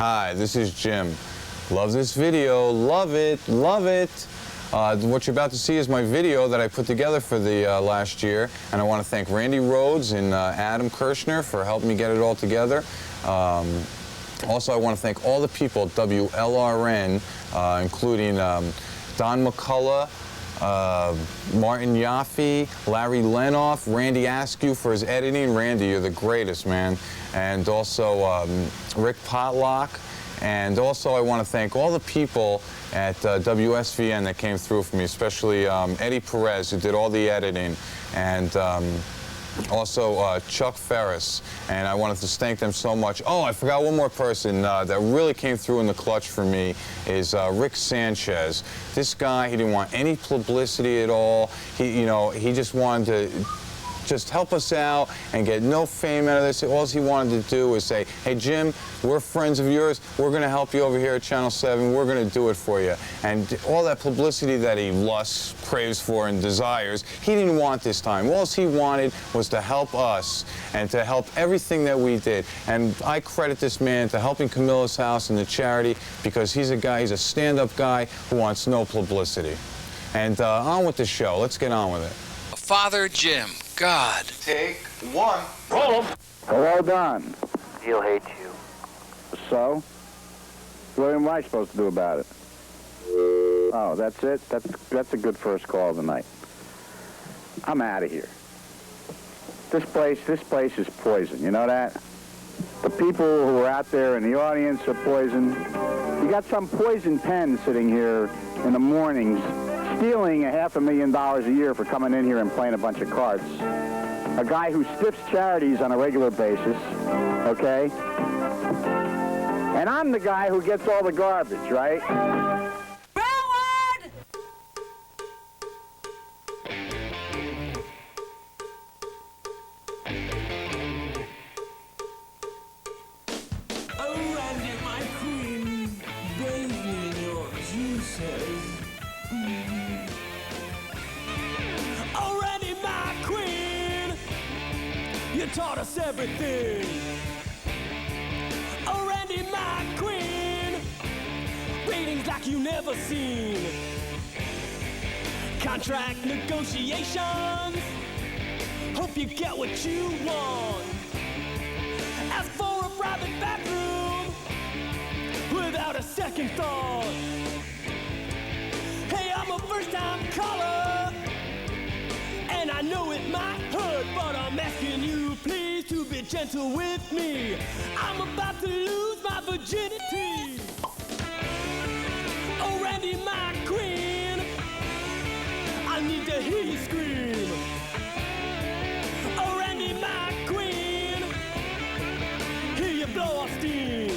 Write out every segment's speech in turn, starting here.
Hi, this is Jim. Love this video, love it, love it. What you're about to see is my video that I put together for the last year, and I want to thank Randi Rhodes and Adam Kirshner for helping me get it all together. Also, I want to thank all the people at WLRN, including Don McCullough, Martin Yaffe, Larry Lenoff, Randy Askew for his editing. Randy, you're the greatest, man. And also Rick Potlock. And also I want to thank all the people at WSVN that came through for me, especially Eddie Perez, who did all the editing, and also Chuck Ferris. And I wanted to thank them so much. Oh, I forgot one more person that really came through in the clutch for me is Rick Sanchez. This guy, he didn't want any publicity at all. He just wanted to help us out and get no fame out of this. All he wanted to do was say, hey, Jim, we're friends of yours. We're going to help you over here at Channel 7. We're going to do it for you. And all that publicity that he lusts, craves for, and desires, he didn't want this time. All he wanted was to help us and to help everything that we did. And I credit this man to helping Camilla's House and the charity because he's a stand-up guy who wants no publicity. And on with the show. Let's get on with it. Father Jim. God. Take one. Roll 'em. Hello, Don. He'll hate you. So? What am I supposed to do about it? Oh, that's it? That's a good first call of the night. I'm out of here. This place is poison. You know that? The people who are out there in the audience are poison. You got some poison pen sitting here in the mornings stealing $500,000 a year for coming in here and playing a bunch of cards. A guy who stiffs charities on a regular basis, okay? And I'm the guy who gets all the garbage, right? Forward! Oh, Randi, my queen, bathe me in your juices. Oh, Randi, my queen, you taught us everything. Oh, Randi, my queen, ratings like you never seen. Contract negotiations, hope you get what you want. Ask for a private bathroom without a second thought. Hey, I'm a first-time caller, and I know it might hurt, but I'm asking you please to be gentle with me. I'm about to lose my virginity. Oh, Randi, my queen, I need to hear you scream. Oh, Randi, my queen, hear you blow off steam.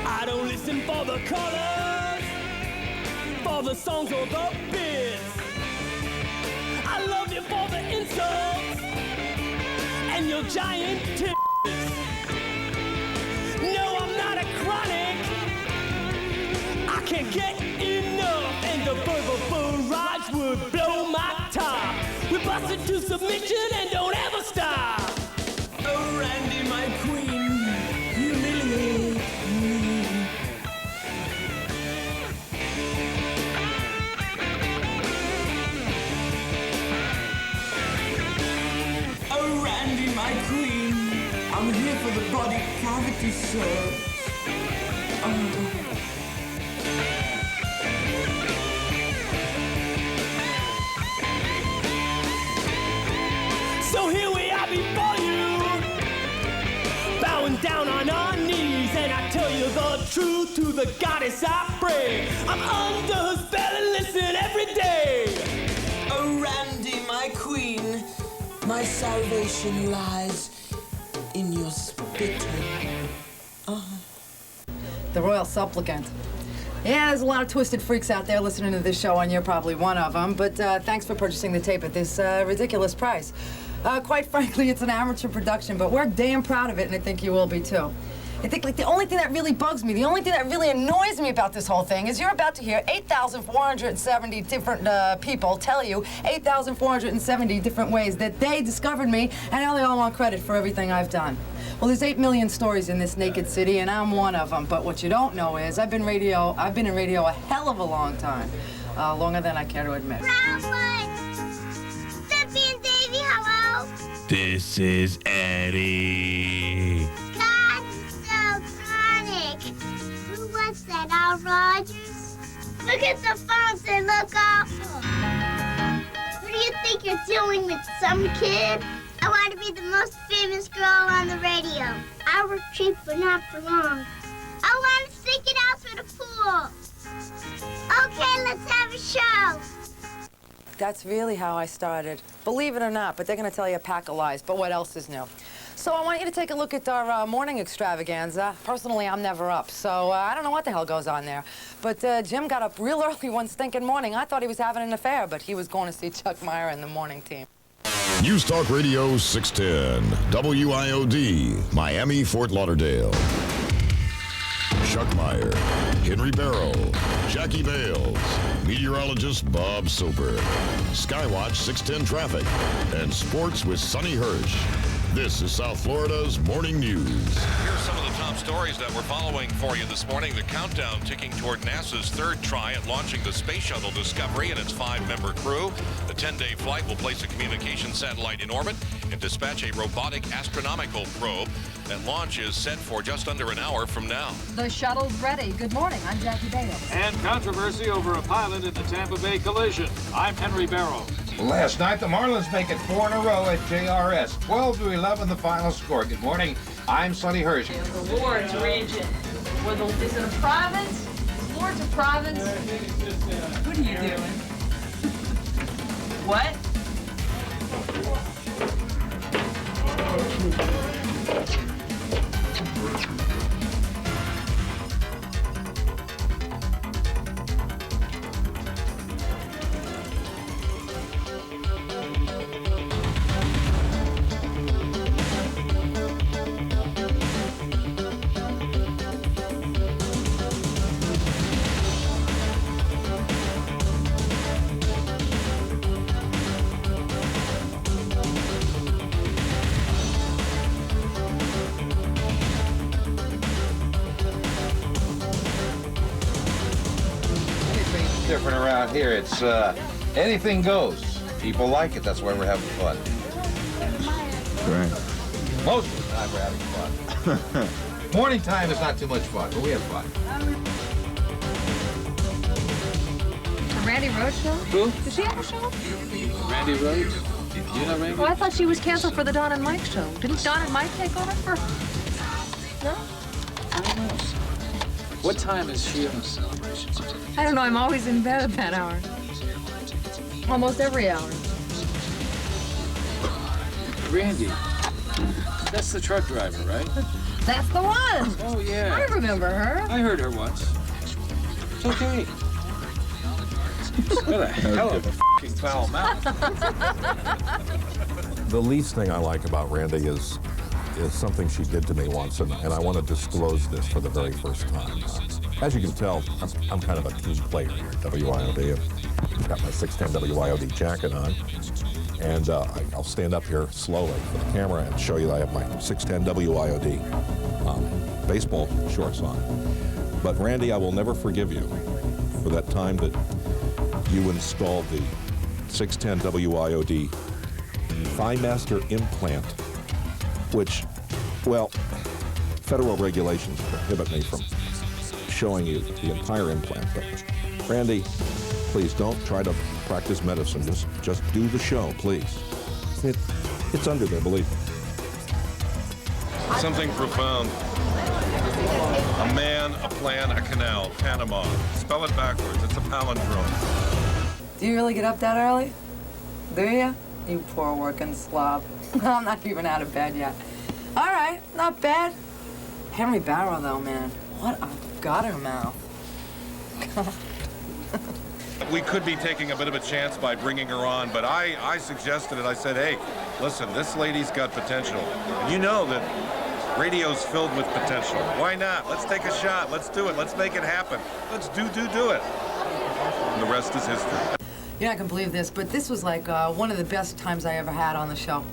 I don't listen for the colors, for the songs or the bits. I love you for the insults and your giant tits. No, I'm not a chronic. I can't get enough, and the verbal barrage would blow my top. We busted to submission and don't ever stop. Oh, Randi, my queen, humiliate me. Oh, Randi, my queen, I'm here for the body cavity search. So here we are before you, bowing down on our knees, and I tell you the truth, to the goddess I pray. I'm under her spell and listen every day. Oh, Randi, my queen, my salvation lies in your spitting. The Royal Supplicant. Yeah, there's a lot of twisted freaks out there listening to this show, and you're probably one of them, but thanks for purchasing the tape at this ridiculous price. Quite frankly, it's an amateur production, but we're damn proud of it, and I think you will be too. I think like the only thing that really bugs me, the only thing that really annoys me about this whole thing is you're about to hear 8,470 different people tell you 8,470 different ways that they discovered me, and now they all want credit for everything I've done. Well, there's 8 million stories in this naked city, and I'm one of them. But what you don't know is I've been in radio a hell of a long time, longer than I care to admit. Steffi and Davey, hello. This is Eddie. God, so chronic. Who was that, Al Rogers? Look at the phones, they look awful. What do you think you're doing with some kid? I want to be the most famous girl on the radio. I'll retreat, but not for long. I want to stick it out for the pool. Okay, let's have a show. That's really how I started. Believe it or not, but they're going to tell you a pack of lies. But what else is new? So I want you to take a look at our morning extravaganza. Personally, I'm never up, so I don't know what the hell goes on there. But Jim got up real early one stinking morning. I thought he was having an affair, but he was going to see Chuck Meyer and the morning team. News Talk Radio 610, WIOD, Miami, Fort Lauderdale. Chuck Meyer, Henry Barrow, Jackie Bales, meteorologist Bob Soper, Skywatch 610 traffic, and sports with Sonny Hirsch. This is South Florida's Morning News. Here's some of the top stories that we're following for you this morning. The countdown ticking toward NASA's third try at launching the Space Shuttle Discovery and its 5-member crew. The 10-day flight will place a communication satellite in orbit and dispatch a robotic astronomical probe. That launch is set for just under an hour from now. The shuttle's ready. Good morning. I'm Jackie Bales. And controversy over a pilot in the Tampa Bay collision. I'm Henry Barrow. Last night, the Marlins make it 4 in a row at JRS. 12-11 the final score. Good morning. I'm Sonny Hirsch. The Lord's region. Is it a province? Lord's a province? What are you doing? What? Different around here. It's anything goes. People like it. That's why we're having fun. Right. Most of the time we're having fun. Morning time is not too much fun, but we have fun. The Randi Rhodes show? Who? Does she have a show? Randi Rhodes? You know Randi? Oh, I thought she was canceled for the Don and Mike show. Didn't Don and Mike take over for? No? I don't know. What time is she on? I don't know. I'm always in bed at that hour. Almost every hour. Randi. That's the truck driver, right? That's the one. Oh, yeah. I remember her. I heard her once. It's okay. What a hell of a f***ing foul mouth. The least thing I like about Randi is something she did to me once, and I want to disclose this for the very first time. As you can tell, I'm kind of a team player here at WIOD. I've got my 610 WIOD jacket on, and I'll stand up here slowly for the camera and show you that I have my 610 WIOD baseball shorts on. But Randi, I will never forgive you for that time that you installed the 610 WIOD Thigh-Master implant, which, well, federal regulations prohibit me from showing you the entire implant. But Randi, please don't try to practice medicine. Just do the show, please. It's under there, believe me. Something profound. A man, a plan, a canal, Panama. Spell it backwards. It's a palindrome. Do you really get up that early? Do you? You poor working slob. I'm not even out of bed yet. All right, not bad. Henry Barrow, though, man. What a gutter mouth. We could be taking a bit of a chance by bringing her on, but I suggested it. I said, hey, listen, this lady's got potential. And you know that Radio's filled with potential. Why not? Let's take a shot. Let's do it. Let's make it happen. Let's do it. And the rest is history. You're not gonna believe this, but this was like one of the best times I ever had on the show.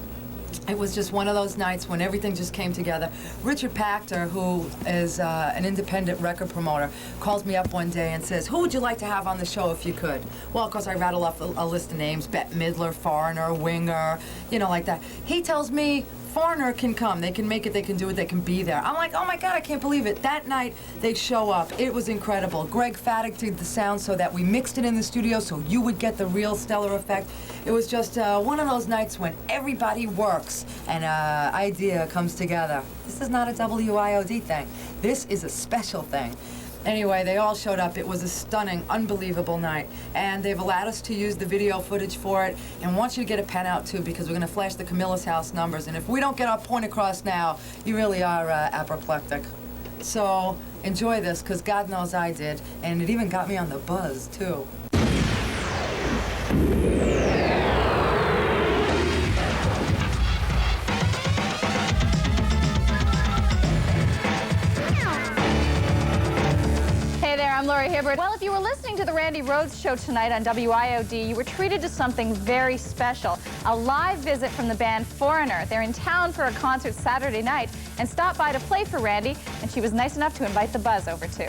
It was just one of those nights when everything just came together. Richard Pachter, who is an independent record promoter, calls me up one day and says, who would you like to have on the show if you could? Well, of course, I rattle off a list of names, Bette Midler, Foreigner, Winger, you know, like that. He tells me, Foreigner can come, they can make it, they can do it, they can be there. I'm like, oh my God, I can't believe it. That night, they show up. It was incredible. Greg Faddick did the sound so that we mixed it in the studio so you would get the real stellar effect. It was just one of those nights when everybody works and an idea comes together. This is not a WIOD thing. This is a special thing. Anyway, they all showed up. It was a stunning, unbelievable night. And they've allowed us to use the video footage for it. And I want you to get a pen out, too, because we're going to flash the Camilla's House numbers. And if we don't get our point across now, you really are apoplectic. So enjoy this, because God knows I did. And it even got me on the buzz, too. I'm Laurie Hubbard. Well, if you were listening to the Randi Rhodes show tonight on WIOD, you were treated to something very special. A live visit from the band Foreigner. They're in town for a concert Saturday night and stopped by to play for Randi, and she was nice enough to invite the Buzz over too.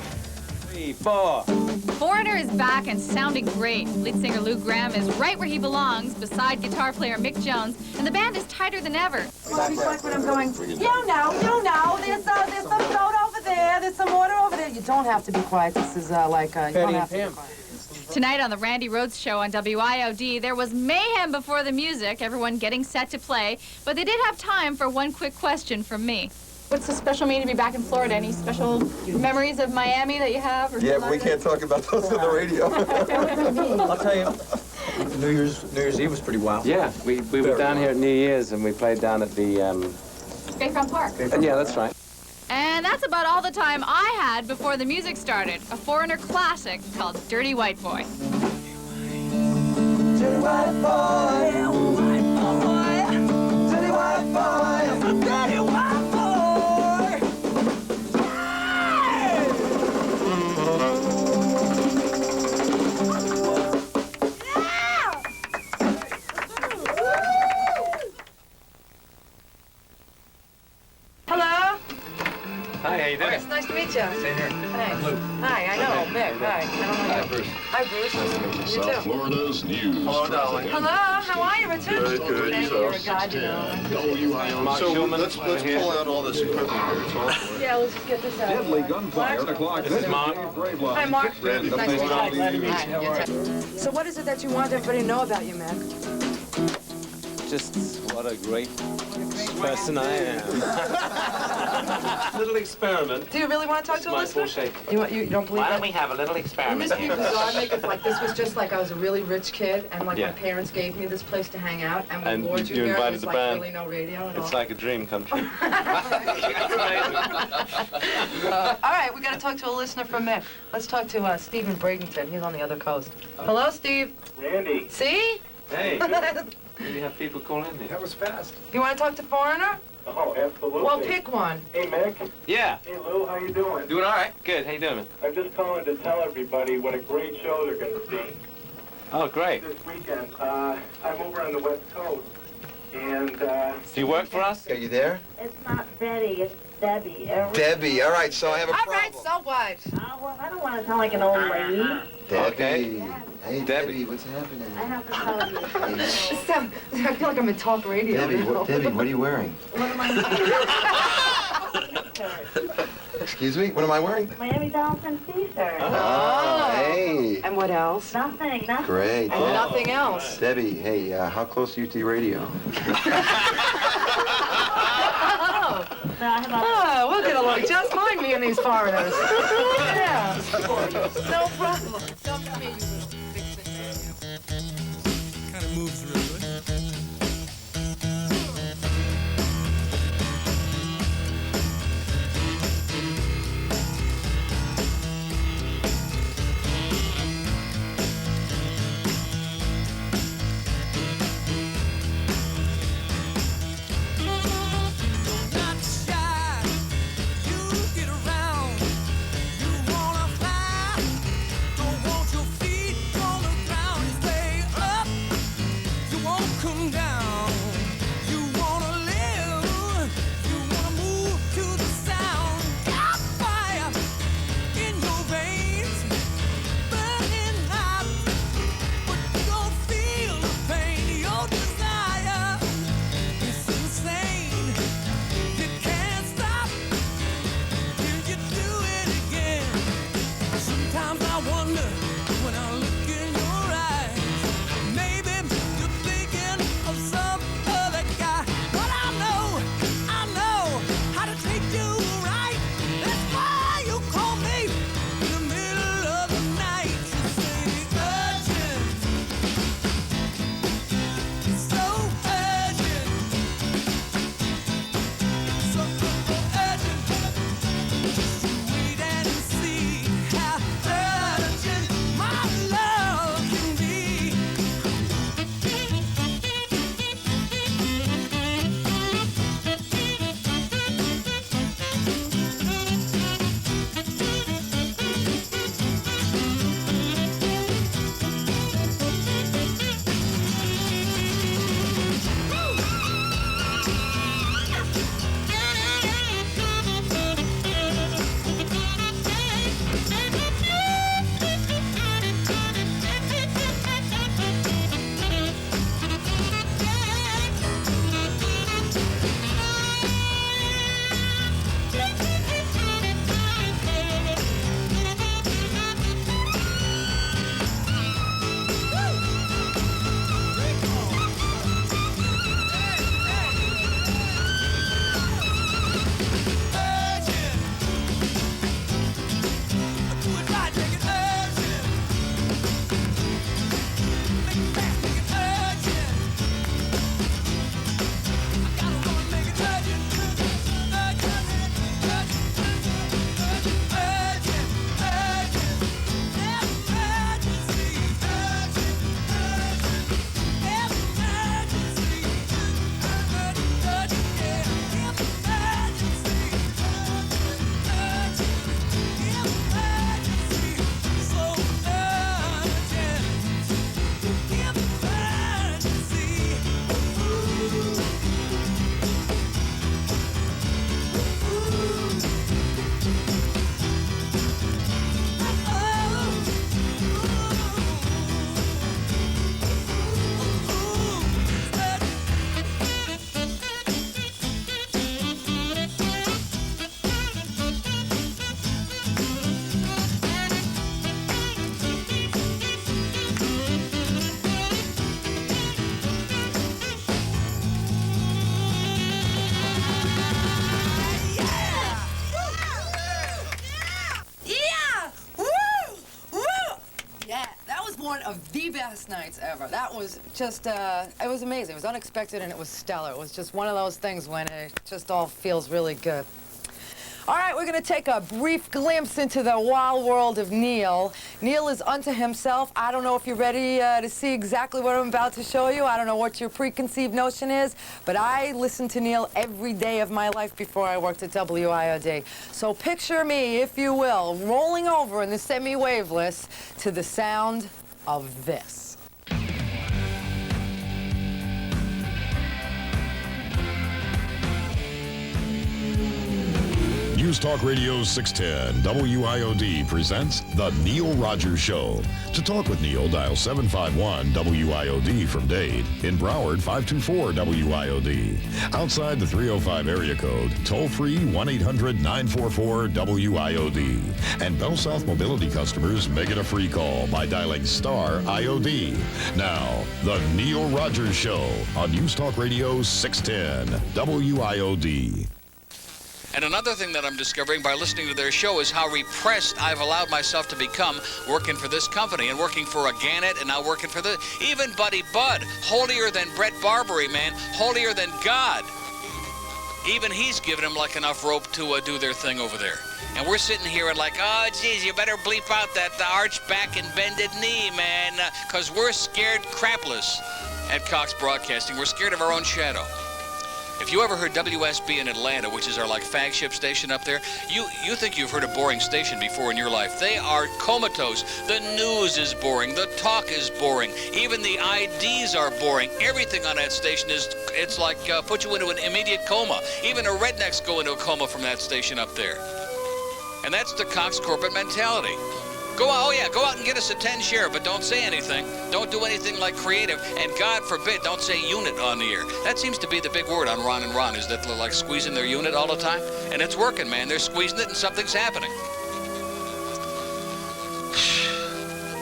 3, 4. Foreigner is back and sounding great. Lead singer Lou Graham is right where he belongs, beside guitar player Mick Jones, and the band is tighter than ever. Well, be quick when I'm going, you know, there's some soda over there, there's some water over there. You don't have to be quiet. This is you don't have to be quiet. Tonight on the Randi Rhodes show on WIOD, there was mayhem before the music, everyone getting set to play, but they did have time for one quick question from me. What's the special meaning to be back in Florida? Any special memories of Miami that you have? Or yeah, but we can't talk about those on the radio. I'll tell you, New Year's Eve was pretty wild. Yeah, we were down here at New Year's and we played down at the... Bayfront Park. Yeah, that's right. And that's about all the time I had before the music started. A Foreigner classic called Dirty White Boy. Dirty white boy, dirty white boy, dirty white boy. Hello? Hi, how you doing? It's nice to meet you. Same here. Thanks. Lou. Hi, I know, Mick. Hi. I don't know you. Bruce. Hi, Bruce. Nice to meet you, South too. Florida's news. Hello, darling. Hello, how are you, Richard? Good. Hey, you're a god, you know. WIOD. So let's pull out all this equipment here. It's all Yeah, let's just get this out. Deadly gunfire at o'clock. This is Mark. Hi, Mark. Randy. Nice to meet you. Glad to meet you. Hi. So what is it that you want everybody to know about you, Mac? Just what a great person I am. Little experiment. Do you really want to talk to a My listener? full shape. You don't believe Why that? don't we have a little It experiment must be here? bizarre. Make it like this was just like I was a really rich kid, and like Yeah. my parents gave me this place to hang out, and we And lured you you here. invited There's the like band. really no radio at all. It's like a dream come true. All right, we got to talk to a listener from Mick. Let's talk to Stephen Bradenton. He's on the other coast. Hello, Steve. Randy. See? Hey. You have people call in here. That was fast. You want to talk to Foreigner? Oh, absolutely. Well, pick one. Hey, Mick. Yeah. Hey, Lou, how you doing? Doing all right. Good. How you doing, man? I'm just calling to tell everybody what a great show they're going to see Oh, great. this weekend. I'm over on the West Coast, and... Do you work for us? Are you there? It's not Betty, it's Debbie. Debbie. All right, so I have a All problem. right, so what? Oh, well, I don't want to sound like an old lady. Debbie. Okay. Hey, Debbie, what's happening? I have to tell you. I feel like I'm in talk radio. Debbie, now. Debbie, what are you wearing? What am I Excuse me? What am I wearing? Miami Dolphins t-shirt. Oh, hey. And what else? Nothing. Great. And nothing else. Debbie, hey, how close are you to radio? Oh, we'll get along just fine, me and these foreigners. Yeah. No problem. Come to me, you little big Kind of moves real good. Not shy, of the best nights ever. That was just, it was amazing. It was unexpected and it was stellar. It was just one of those things when it just all feels really good. All right, we're going to take a brief glimpse into the wild world of Neil. Neil is unto himself. I don't know if you're ready to see exactly what I'm about to show you. I don't know what your preconceived notion is, but I listen to Neil every day of my life before I worked at WIOD. So picture me, if you will, rolling over in the semi-waveless to the sound of this. News Talk Radio 610 WIOD presents The Neil Rogers Show. To talk with Neil, dial 751-WIOD from Dade. In Broward, 524-WIOD. Outside the 305 area code, toll-free 1-800-944-WIOD. And Bell South Mobility customers make it a free call by dialing star IOD. Now, The Neil Rogers Show on News Talk Radio 610 WIOD. And another thing that I'm discovering by listening to their show is how repressed I've allowed myself to become working for this company and working for a Gannett and now working for the... Even Buddy Bud, holier than Brett Barbary, man, holier than God. Even he's given him like enough rope to do their thing over there. And we're sitting here and like, oh, geez, you better bleep out that arch back and bended knee, man, because we're scared crapless at Cox Broadcasting. We're scared of our own shadow. If you ever heard WSB in Atlanta, which is our like flagship station up there, you think you've heard a boring station before in your life. They are comatose. The news is boring. The talk is boring. Even the IDs are boring. Everything on that station is, it's like put you into an immediate coma. Even the rednecks go into a coma from that station up there. And that's the Cox corporate mentality. Go out, oh yeah, go out and get us a 10 share, but don't say anything. Don't do anything like creative, and God forbid, don't say unit on the air. That seems to be the big word on Ron and Ron, is that they're like squeezing their unit all the time, and it's working, man. They're squeezing it, and something's happening.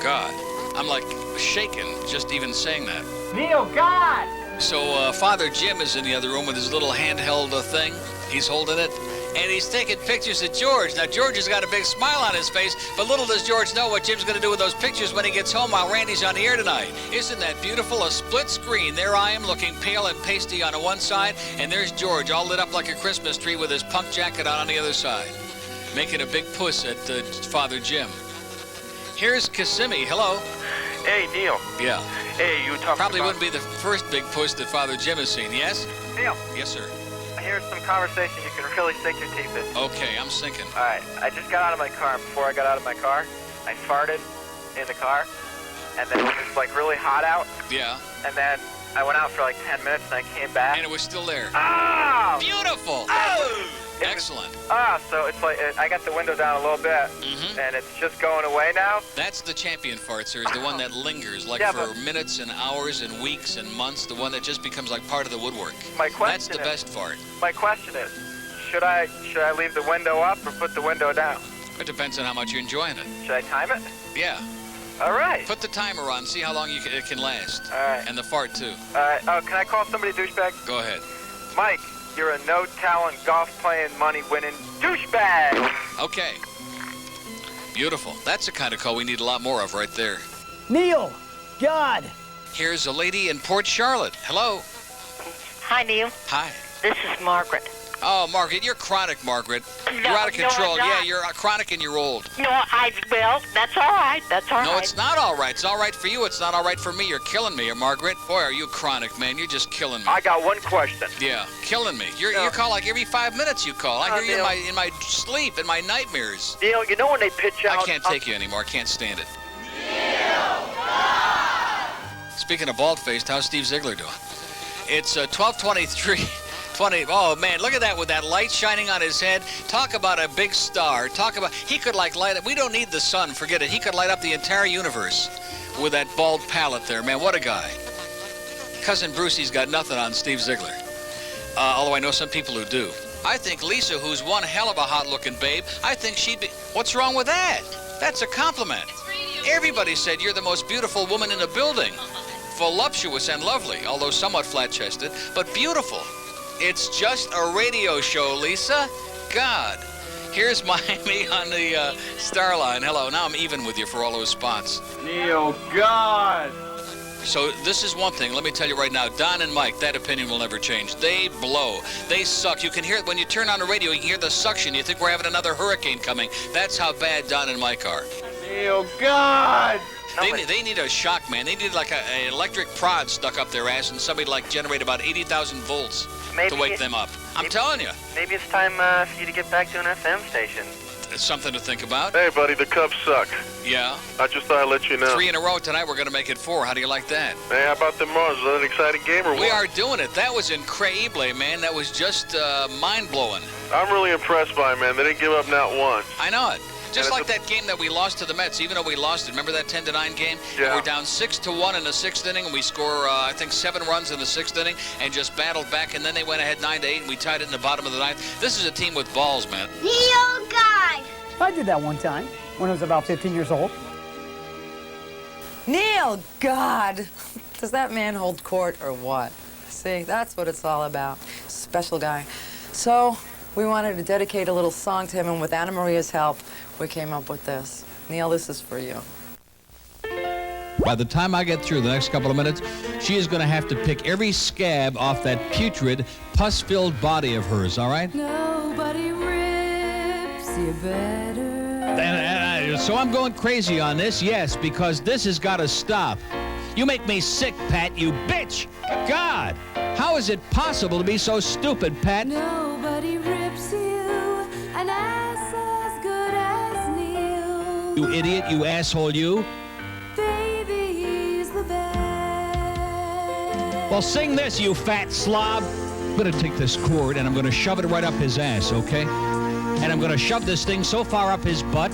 God, I'm like shaking just even saying that. Neil, God! So Father Jim is in the other room with his little handheld thing. He's holding it. And he's taking pictures of George. Now, George has got a big smile on his face, but little does George know what Jim's going to do with those pictures when he gets home while Randy's on the air tonight. Isn't that beautiful? A split screen. There I am looking pale and pasty on the one side, and there's George all lit up like a Christmas tree with his punk jacket on the other side, making a big puss at Father Jim. Here's Kissimmee. Hello. Hey, Neil. Yeah. Hey, you talking Probably about... wouldn't be the first big puss that Father Jim has seen, yes? Neil. Yes, sir. Here's some conversation you can really sink your teeth into. Okay, I'm sinking. All right, I just got out of my car. Before I got out of my car, I farted in the car, and then it was like really hot out. Yeah. And then I went out for like 10 minutes, and I came back. And it was still there. Ah! Beautiful. Oh! Excellent. So it's like I got the window down a little bit, and it's just going away now. That's the champion fart, sir, is the one that lingers, like for minutes and hours and weeks and months, the one that just becomes like part of the woodwork. My question That's the best fart. My question is, should I leave the window up or put the window down? It depends on how much you're enjoying it. Should I time it? Yeah. All right. Put the timer on, see how long it can last. All right. And the fart, too. All right. Oh, can I call somebody a douchebag? Go ahead. Mike. You're a no-talent, golf-playing, money-winning douchebag. Okay. Beautiful. That's the kind of call we need a lot more of right there. Neil, God. Here's a lady in Port Charlotte. Hello. Hi, Neil. Hi. This is Margaret. Oh, Margaret, you're chronic, Margaret. No, you're out of control. No, I'm not. Yeah, you're chronic and you're old. No, well, that's all right. That's all right. No, it's not all right. It's all right for you. It's not all right for me. You're killing me, Margaret. Boy, are you chronic, man. You're just killing me. I got one question. Yeah, killing me. You call like every 5 minutes you call. I hear you in my sleep, in my nightmares. Neil, you know when they pitch out... I can't take you anymore. I can't stand it. Speaking of bald-faced, how's Steve Ziegler doing? It's 12:23. Oh man, look at that with that light shining on his head. Talk about a big star. He could like light up. We don't need the sun, forget it. He could light up the entire universe with that bald palate there, man. What a guy. Cousin Brucey's got nothing on Steve Ziegler. Although I know some people who do. I think Lisa, who's one hell of a hot-looking babe, I think she'd be... What's wrong with that? That's a compliment. Everybody said you're the most beautiful woman in the building. Voluptuous and lovely, although somewhat flat-chested, but beautiful. It's just a radio show, Lisa. God. Here's Miami on the star line. Hello. Now I'm even with you for all those spots. Neil, God. So this is one thing. Let me tell you right now, Don and Mike, that opinion will never change. They blow. They suck. You can hear it when you turn on the radio. You can hear the suction. You think we're having another hurricane coming. That's how bad Don and Mike are. Neil, God. They need a shock, man. They need like an electric prod stuck up their ass and somebody like generate about 80,000 volts to wake them up. I'm telling you. Maybe it's time for you to get back to an FM station. It's something to think about. Hey, buddy, the Cubs suck. Yeah. I just thought I'd let you know. 3 in a row tonight. We're going to make it 4. How do you like that? Hey, how about the Mars? Was that an exciting game or what? We are doing it. That was incredible, man. That was just mind-blowing. I'm really impressed by it, man. They didn't give up not once. I know it. Just like that game that we lost to the Mets, even though we lost it. Remember that 10-9 game? Yeah. We're down 6-1 in the 6th inning, and we score, I think, 7 runs in the 6th inning, and just battled back, and then they went ahead 9-8, and we tied it in the bottom of the 9th. This is a team with balls, man. Neil God. I did that one time when I was about 15 years old. Neil, God. Does that man hold court or what? See, that's what it's all about. Special guy. So, we wanted to dedicate a little song to him, and with Anna Maria's help, we came up with this. Neil, this is for you. By the time I get through the next couple of minutes, she is going to have to pick every scab off that putrid, pus-filled body of hers, all right? Nobody rips you better. So I'm going crazy on this, yes, because this has got to stop. You make me sick, Pat, you bitch! God! How is it possible to be so stupid, Pat? Nobody rips you an ass as good as Neil. You idiot, you asshole, you. Baby, he's the best. Well, sing this, you fat slob. I'm going to take this cord and I'm going to shove it right up his ass, okay? And I'm going to shove this thing so far up his butt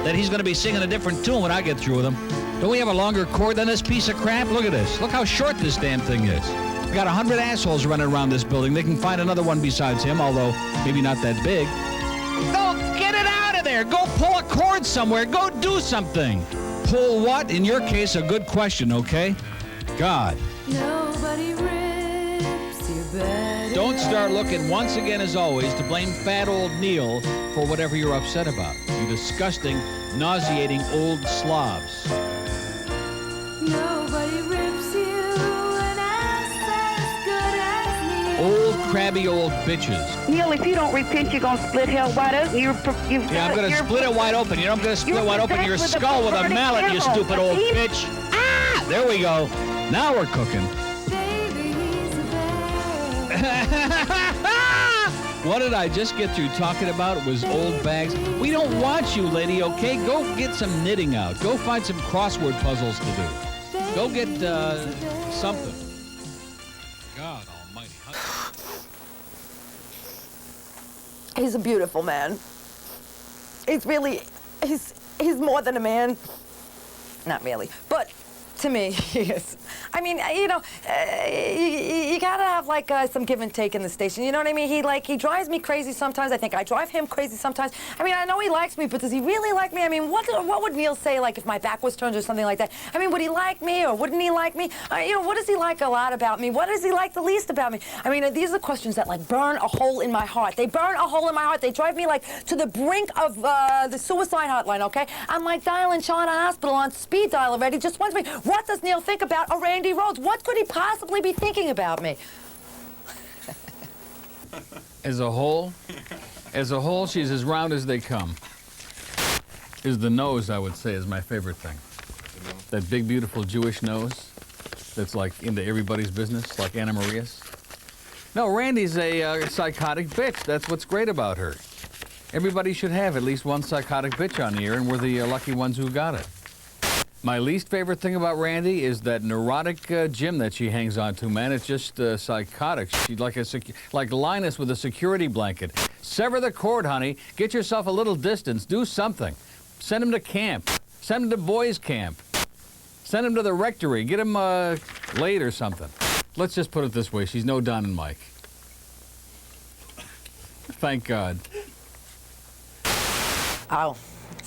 that he's going to be singing a different tune when I get through with him. Don't we have a longer cord than this piece of crap? Look at this. Look how short this damn thing is. We've got 100 assholes running around this building. They can find another one besides him, although maybe not that big. Go get it out of there. Go pull a cord somewhere. Go do something. Pull what? In your case, a good question, okay? God. Nobody rips you better. Don't start looking once again, as always, to blame fat old Neil for whatever you're upset about. You disgusting, nauseating old slobs. Nobody rips you an ass as good as Neil. Old, crabby old bitches. Neil, if you don't repent, you're going to split hell wide open. Yeah, I'm going to split it wide open. You know, I'm going to split it wide open your skull with a mallet, you stupid old bitch. Ah! There we go. Now we're cooking. What did I just get through talking about? It was old bags. We don't want you, lady, okay? Go get some knitting out. Go find some crossword puzzles to do. Go get something. God almighty. He's a beautiful man. He's really, he's more than a man. Not really, but to me, he is. I mean, you know, you gotta have like some give and take in the station. You know what I mean? He drives me crazy sometimes. I think I drive him crazy sometimes. I mean, I know he likes me, but does he really like me? I mean, what would Neil say like if my back was turned or something like that? I mean, would he like me or wouldn't he like me? You know, what does he like a lot about me? What does he like the least about me? I mean, these are questions that like burn a hole in my heart. They burn a hole in my heart. They drive me like to the brink of the suicide hotline. Okay, I'm like dialing China Hospital on speed dial already. Just wants me. What does Neil think about a Randi Rhodes? What could he possibly be thinking about me? As a whole, she's as round as they come. Is the nose, I would say, is my favorite thing. That big, beautiful Jewish nose that's like into everybody's business, like Anna Maria's. No, Randi's a psychotic bitch. That's what's great about her. Everybody should have at least one psychotic bitch on the air, and we're the lucky ones who got it. My least favorite thing about Randi is that neurotic gym that she hangs on to, man. It's just psychotic. She's like Linus with a security blanket. Sever the cord, honey. Get yourself a little distance. Do something. Send him to camp. Send him to boys' camp. Send him to the rectory. Get him laid or something. Let's just put it this way. She's no Don and Mike. Thank God. Oh,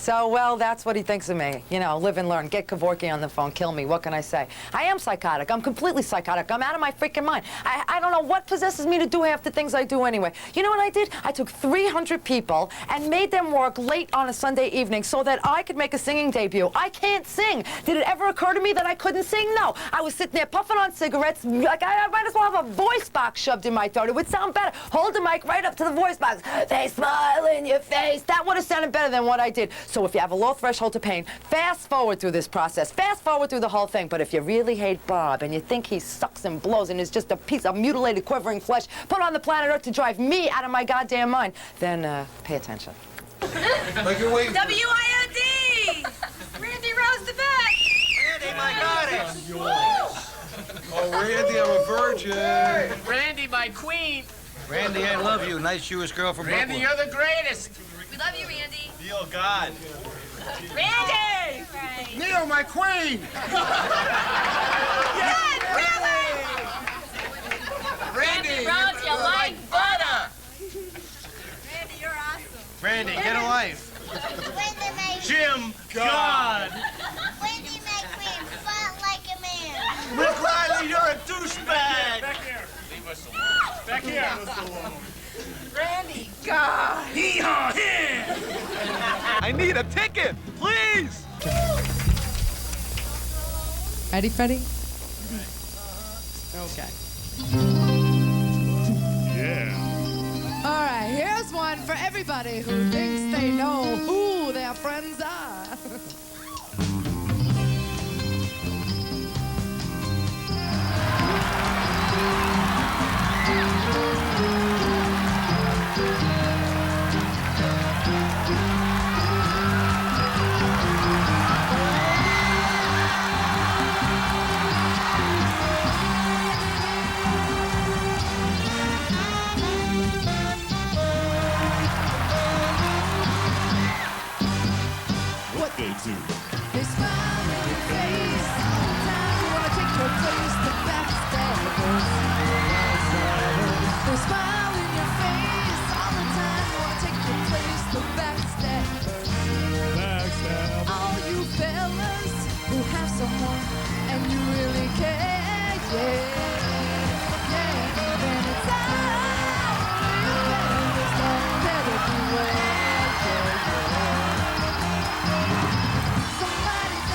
So, well, that's what he thinks of me. You know, live and learn. Get Kevorkian on the phone. Kill me. What can I say? I am psychotic. I'm completely psychotic. I'm out of my freaking mind. I don't know what possesses me to do half the things I do anyway. You know what I did? I took 300 people and made them work late on a Sunday evening so that I could make a singing debut. I can't sing. Did it ever occur to me that I couldn't sing? No. I was sitting there puffing on cigarettes. Like, I might as well have a voice box shoved in my throat. It would sound better. Hold the mic right up to the voice box. They smile in your face. That would have sounded better than what I did. So if you have a low threshold to pain, fast forward through this process. Fast forward through the whole thing. But if you really hate Bob and you think he sucks and blows and is just a piece of mutilated, quivering flesh put on the planet Earth to drive me out of my goddamn mind, then pay attention. WIOD! Randi Rhodes the best! Randy, my goddess! Oh, Randy, I'm a virgin. Randy, my queen! Randy, I love you. Nice Jewish girl from Randy, Brooklyn. you're the greatest! We love you, Randy. Neil, God. Randy! Neil, my queen! Yes, Randy, Rhodes, you like butter! Randy, you're awesome. Randy, get a life. Jim, God. Wendy McQueen, fought like a man. Rick Riley, you're a douchebag. Back here. Leave us alone. Back here. Leave us alone. Randy, God! Hee-haw, here! I need a ticket, please! Ready, Freddie? Okay. Yeah. All right, here's one for everybody who thinks they know who their friends are. What they do? They smile in your face all the time. You wanna take your place, the backstage. They smile in your face all the time. You wanna take your place, the backstage. All you fellas who have someone and you really care, yeah. Then it's all you fellas don't better beware, yeah. Somebody's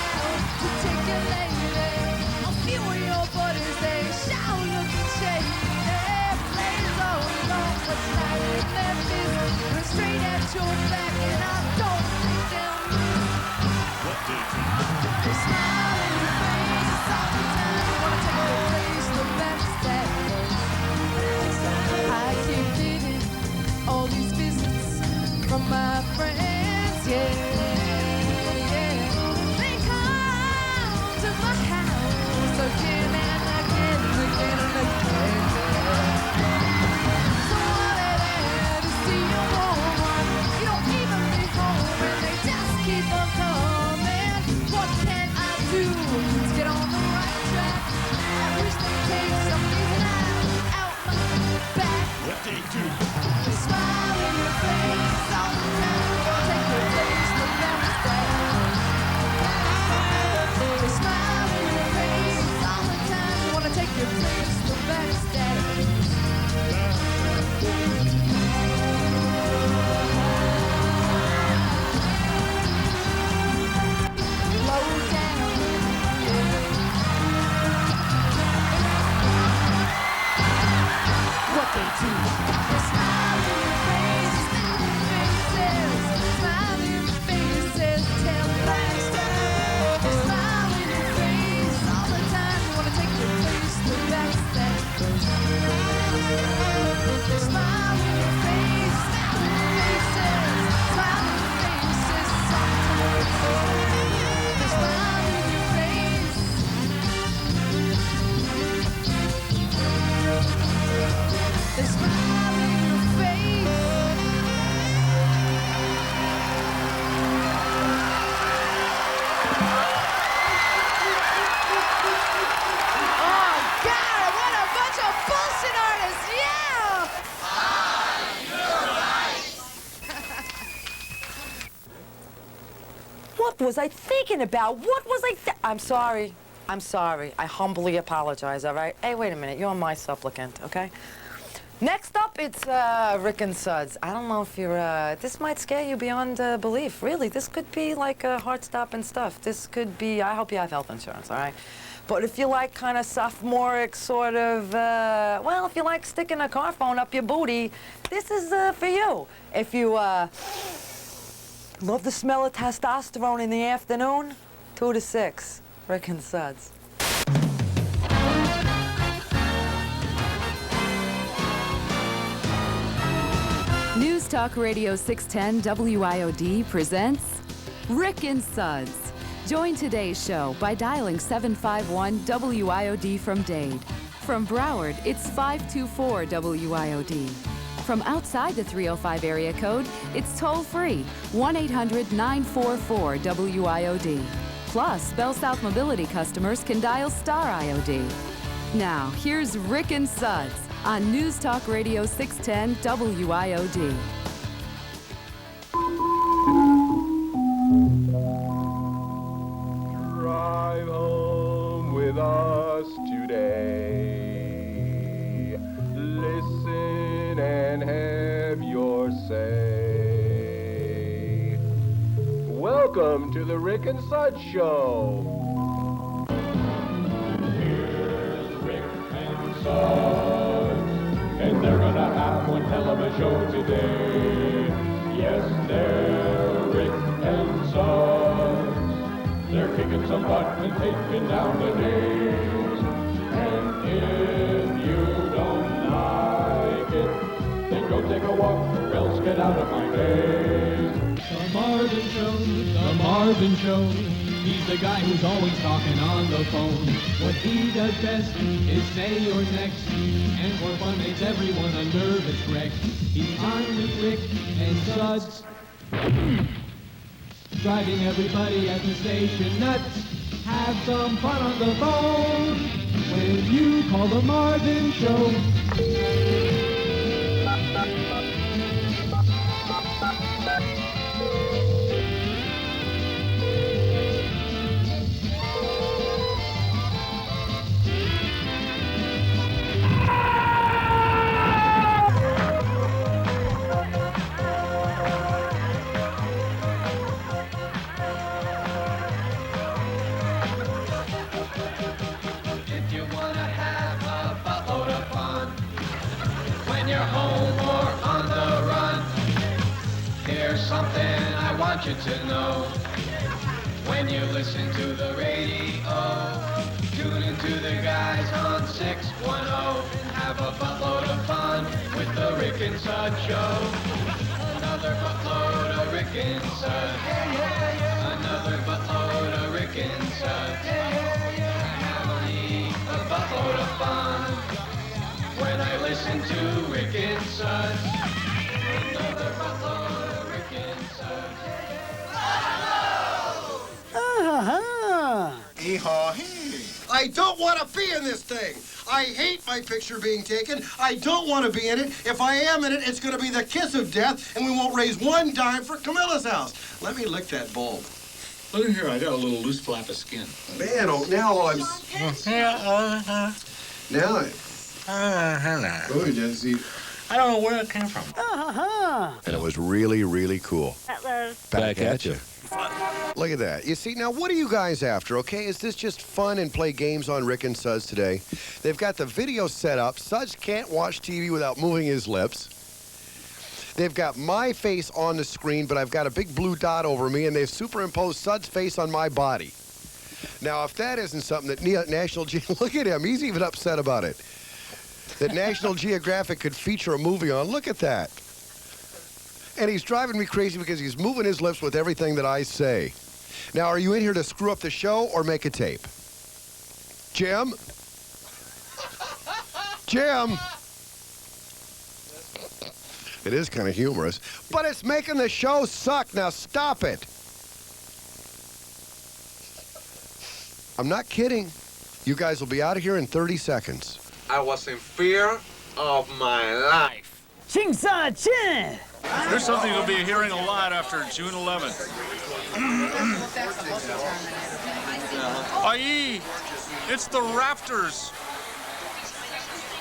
What was I thinking about? What was I I'm sorry. I'm sorry. I humbly apologize, all right? Hey, wait a minute. You're my supplicant, okay? Next up, it's Rick and Suds. I don't know if you're, this might scare you beyond belief. Really, this could be like heart-stopping stuff. This could be, I hope you have health insurance, all right? But if you like kind of sophomoric sort of, well, if you like sticking a car phone up your booty, this is for you. If you love the smell of testosterone in the afternoon, 2 to 6, Rick and Suds. News Talk Radio 610 WIOD presents Rick and Suds. Join today's show by dialing 751 WIOD from Dade. From Broward, it's 524 WIOD. From outside the 305 area code, it's toll-free 1-800-944 WIOD. Plus, Bell South Mobility customers can dial Star IOD. Now, here's Rick and Suds on News Talk Radio 610 WIOD. Drive home with us today. Listen and have your say. Welcome to the Rick and Suds Show. Here's Rick and Suds, and they're gonna have one hell of a show today. Yes, they're Rick and Suds. They're kicking some butt and taking down the names. And if you don't like it, then go take a walk or else get out of my face. The Marvin Show, the Marvin Show. He's the guy who's always talking on the phone. What he does best is say you're next. And for fun makes everyone a nervous wreck. He's on with Rick and Suds. Driving everybody at the station nuts. Have some fun on the phone when you call the Marvin Show. Something I want you to know. When you listen to the radio, tune into the guys on 610 and have a buttload of fun with the Rick and Suds Show. Another buttload of Rick and Suds. Another buttload of Rick and Suds. Have me a buttload of fun when I listen to Rick and Suds. Another buttload. I don't want to be in this thing. I hate my picture being taken. I don't want to be in it. If I am in it, it's going to be the kiss of death, and we won't raise one dime for Camilla's house. Let me lick that bulb. Look here, I got a little loose flap of skin. Man, oh, now I'm... Now Oh, Jesse. I don't know where it came from. And it was really, really cool. Hello. Back at you. Look at that. You see, now what are you guys after, okay? Is this just fun and play games on Rick and Suds today? They've got the video set up. Suds can't watch TV without moving his lips. They've got my face on the screen, but I've got a big blue dot over me, and they've superimposed Suds' face on my body. Now, if that isn't something that National Geographic... Look at him. He's even upset about it. That National Geographic could feature a movie on. Look at that. And he's driving me crazy because he's moving his lips with everything that I say. Now, are you in here to screw up the show or make a tape? Jim? Jim? It is kind of humorous, but it's making the show suck. Now, stop it. I'm not kidding. You guys will be out of here in 30 seconds. I was in fear of my life. 青山见 Here's something you'll be hearing a lot after June 11th. Aye, it's the Raptors.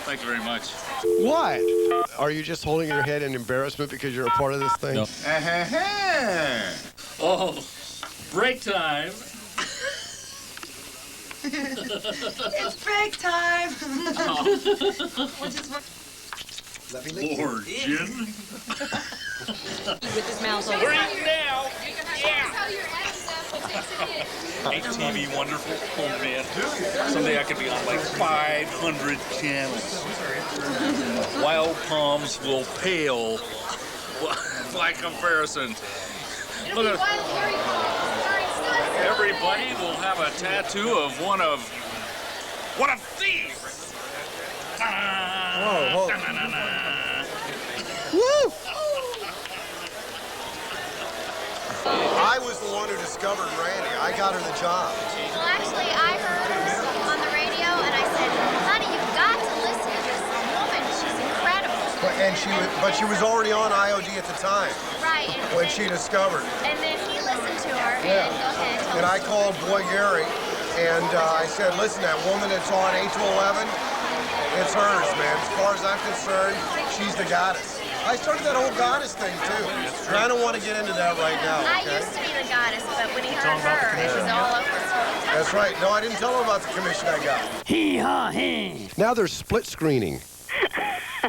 Thank you very much. What? Are you just holding your head in embarrassment because you're a part of this thing? No. Oh, break time. It's break time. Lord, Jim. With his mouth open. We're eating now. Yeah. HTV wonderful. Oh man. Someday I could be on like 500 channels. Wild palms will pale by comparison. Look at everybody will have a tattoo of one of these. Whoa. Woo! I was the one who discovered Randy. I got her the job. Well, actually, I heard her on the radio, and I said, honey, you've got to listen to this woman. She's incredible. But she was already on IOD at the time. Right. When she discovered. And then he listened to her, Yeah. and go ahead. And I called Boy Gary, and I said, listen, that woman that's on 8 to 11, it's hers, man. As far as I'm concerned, she's the goddess. I started that whole goddess thing, too. And I don't want to get into that right now, I okay? used to be the goddess, but when he heard her, it was all over. That's right. No, I didn't tell him about the commission I got. Now they're split screening.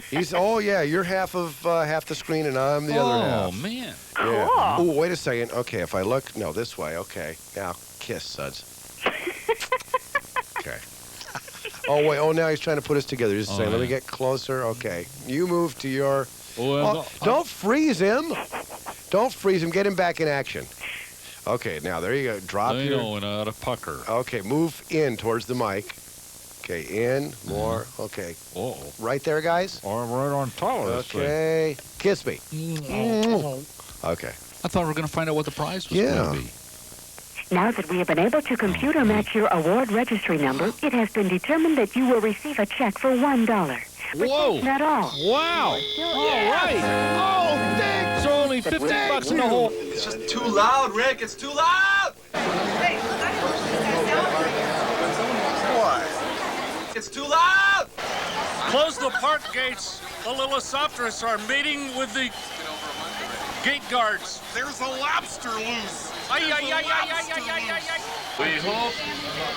You're half of half the screen and I'm the other half. Oh, man. Yeah. Oh, wait a second. Okay, if I look, no, this way. Okay. Now, kiss, Suds. Okay. Oh, wait. Oh, now he's trying to put us together. Just saying, let me get closer. Okay. You move to your... don't freeze him. Don't freeze him. Get him back in action. Okay, now, there you go. Drop your... and out of pucker. Okay, move in towards the mic. Okay, in, more. Okay. Oh. Right there, guys? I'm right on top of this thing. Okay. Kiss me. Okay. I thought we were going to find out what the prize was going to be. Now that we have been able to computer match your award registry number, it has been determined that you will receive a check for $1. But Whoa! that's not all. Wow! All right! Oh, thanks! So only 50 bucks in the hole. It's just too loud, Rick. It's too loud. What? It's too loud. Close the park gates. The little Sopterists are meeting with the gate guards. There's a lobster loose. We hope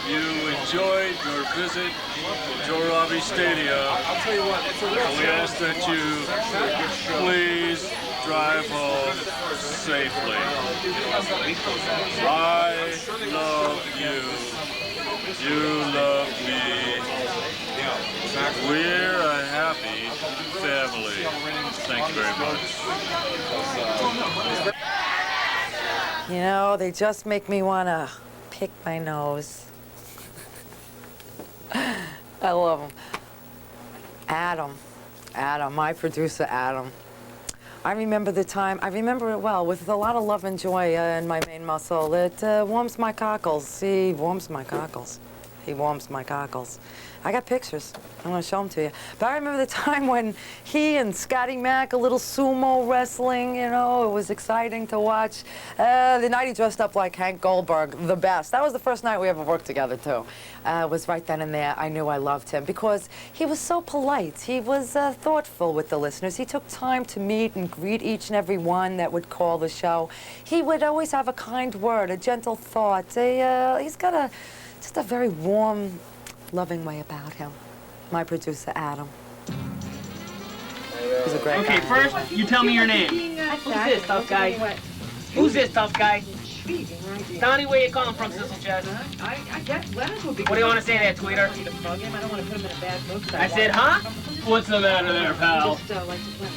you enjoyed your visit to Joe Robbie Stadium. I'll tell you what. It's a real We ask that you please drive home safely. I love you. You love me. We're a happy family. Thank you very much. You know, they just make me want to pick my nose. I love them. Adam, my producer, Adam. I remember the time, I remember it well, with a lot of love and joy in my main muscle. It warms my cockles. He warms my cockles. He warms my cockles. I got pictures. I'm going to show them to you. But I remember the time when he and Scotty Mac, a little sumo wrestling, you know, it was exciting to watch. The night he dressed up like Hank Goldberg, the best. That was the first night we ever worked together, too. It was right then and there. I knew I loved him because he was so polite. He was thoughtful with the listeners. He took time to meet and greet each and every one that would call the show. He would always have a kind word, a gentle thought. He's got just a very warm, loving way about him. My producer, Adam. He's a great guy. Okay, first, you tell me your name. Who's this tough guy? Who's this tough guy? Donnie, where you calling from, Sizzle Chest? I guess Leonard would be. What do you want to say there, tweeter? I don't want to put him in a bad mood. I said, huh? What's the matter there, pal? Just like to play.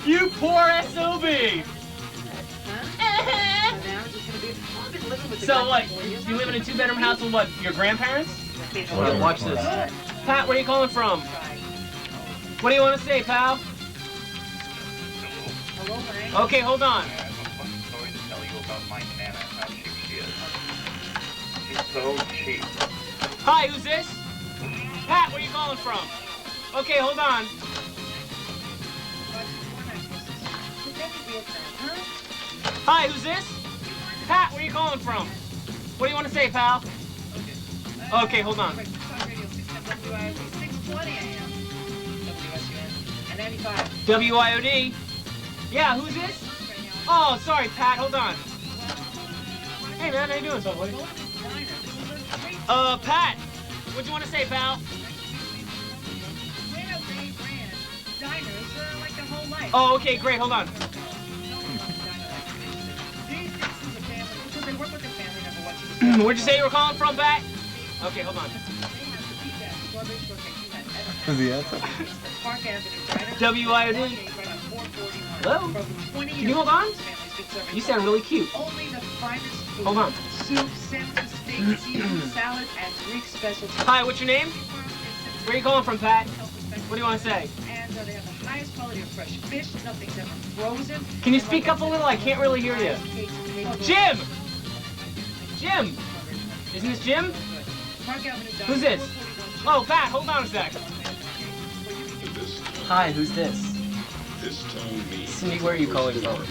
You poor SOB! So what, you live in a two-bedroom house with what, your grandparents? Okay, watch this. Pat, where are you calling from? What do you want to say, pal? Okay, hold on. So cheap. Hi, who's this? Pat, where are you calling from? Okay, hold on. Hi, who's this? Pat, where are you calling from? What do you want to say, pal? Okay, hold on. WIOD? Yeah, who's this? Oh, sorry, Pat, hold on. Hey, man, how you doing, buddy? Pat, what do you want to say, pal? Oh, okay, great, hold on. Where'd you say you were calling from, Pat? Okay, hold on. Who's the answer? WIOD. Hello? Can you hold on? You sound really cute. Hold on. Hi, what's your name? Where are you calling from, Pat? What do you want to say? And they have the highest quality of fresh fish. Nothing's ever frozen. Can you speak up a little? I can't really hear you. Jim! Jim! Isn't this Jim? Who's this? Oh, Pat, hold on a sec. Hi, who's this? Cindy, where are you calling from?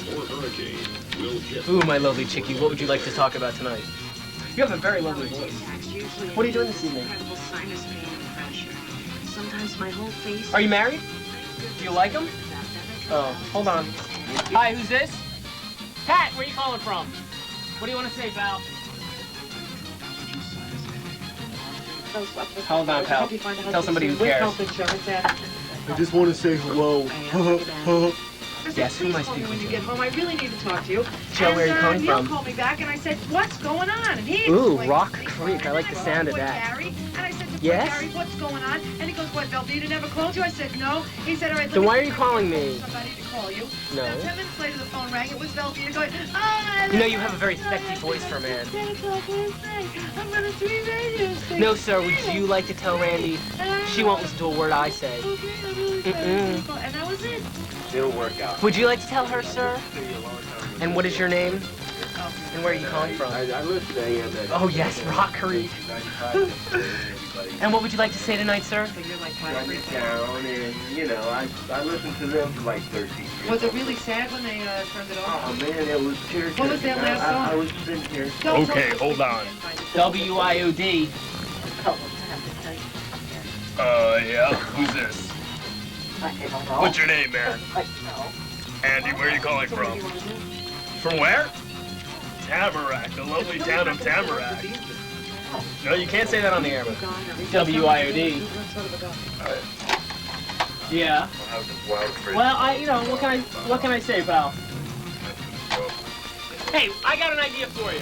Ooh, my lovely chickie, what would you like to talk about tonight? You have a very lovely voice. What are you doing this evening? Sometimes my whole face. Are you married? Do you like him? Oh, hold on. Hi, who's this? Pat, where are you calling from? What do you want to say, pal? Hold on, pal. Tell somebody who cares. I just want to say hello. Yes, who am I speaking to? When you get home, I really need to talk to you. Joe, where are you coming Neil from? called me back and I said, what's going on? And he Ooh, explained Rock to me. Creek. I like the sound of that. Gary, and I said to Yes? Gary, what's going on? And he goes, what, Velveeta never called you? I said, no. He said, all right, Then why are you calling me? Somebody to call you. No. Now, 10 minutes later, the phone rang. It was Velveeta going, oh, You know, you have a very sexy voice for a man. 10 o'clock Wednesday. I'm on a 3 radio station. No, sir, would you like to tell Randy she won't listen to a word I say? And that was it. It'll work out. Would you like to tell her, sir? And what is your name? And where are you calling from? I live today in the... Oh, yes, Rock Creek. And what would you like to say tonight, sir? Down and, you know, I listened to them for like 13 years. Was it really sad when they turned it off? Oh, man, it was tear-jerking. What was that last song? I was sitting here. Okay, hold on. WIOD. Yeah, who's this? What's your name, man? Andy, where are you calling from? From where? Tamarack, the lovely town of Tamarack. No, you can't say that on the air, but WIOD. Yeah. Well, you know, what can I say, pal? Hey, I got an idea for you.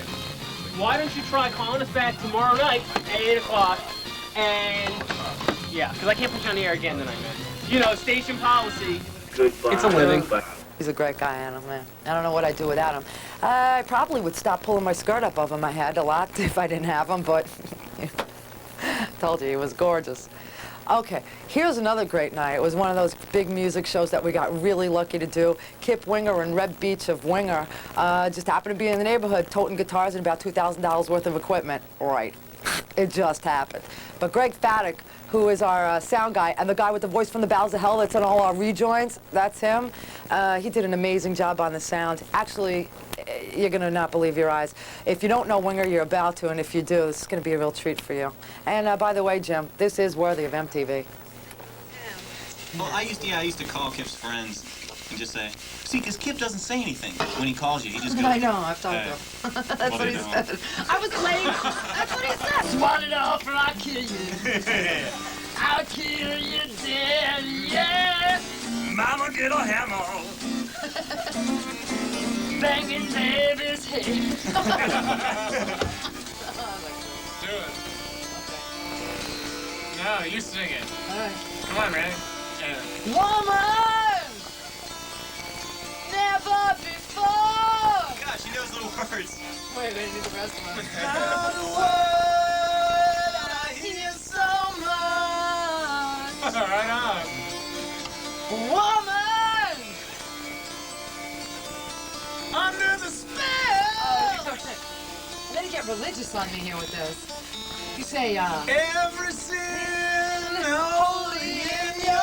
Why don't you try calling us back tomorrow night at 8 o'clock and, yeah, because I can't put you on the air again tonight, man. You know, station policy. Goodbye. It's a living. He's a great guy, Adam, man. I don't know what I'd do without him. I probably would stop pulling my skirt up over my head a lot if I didn't have him, but told you, he was gorgeous. Okay, here's another great night. It was one of those big music shows that we got really lucky to do. Kip Winger and Red Beach of Winger just happened to be in the neighborhood toting guitars and about $2,000 worth of equipment. Right. It just happened. But Greg Faddick, who is our sound guy, and the guy with the voice from the bowels of hell that's on all our rejoins, that's him. He did an amazing job on the sound. Actually, you're going to not believe your eyes. If you don't know Winger, you're about to, and if you do, this is going to be a real treat for you. And by the way, Jim, this is worthy of MTV. Well, I used to call Kip's friends and just say, see, because Kip doesn't say anything when he calls you. He just goes, I know, I've talked to him. That's what he said. I was late. That's what he said. Swat it off or I'll kill you. I'll kill you dead, yeah. Mama, get a hammer. Banging baby's head. Do it. No, you sing it. All right. Come on, Randy. Woman! Never before! gosh, he knows the words. Wait, I need the rest of them. Round the world, I hear so much. Right on. Woman! Under the spell! And then you get religious on me here with this. You say, Every sin holy in your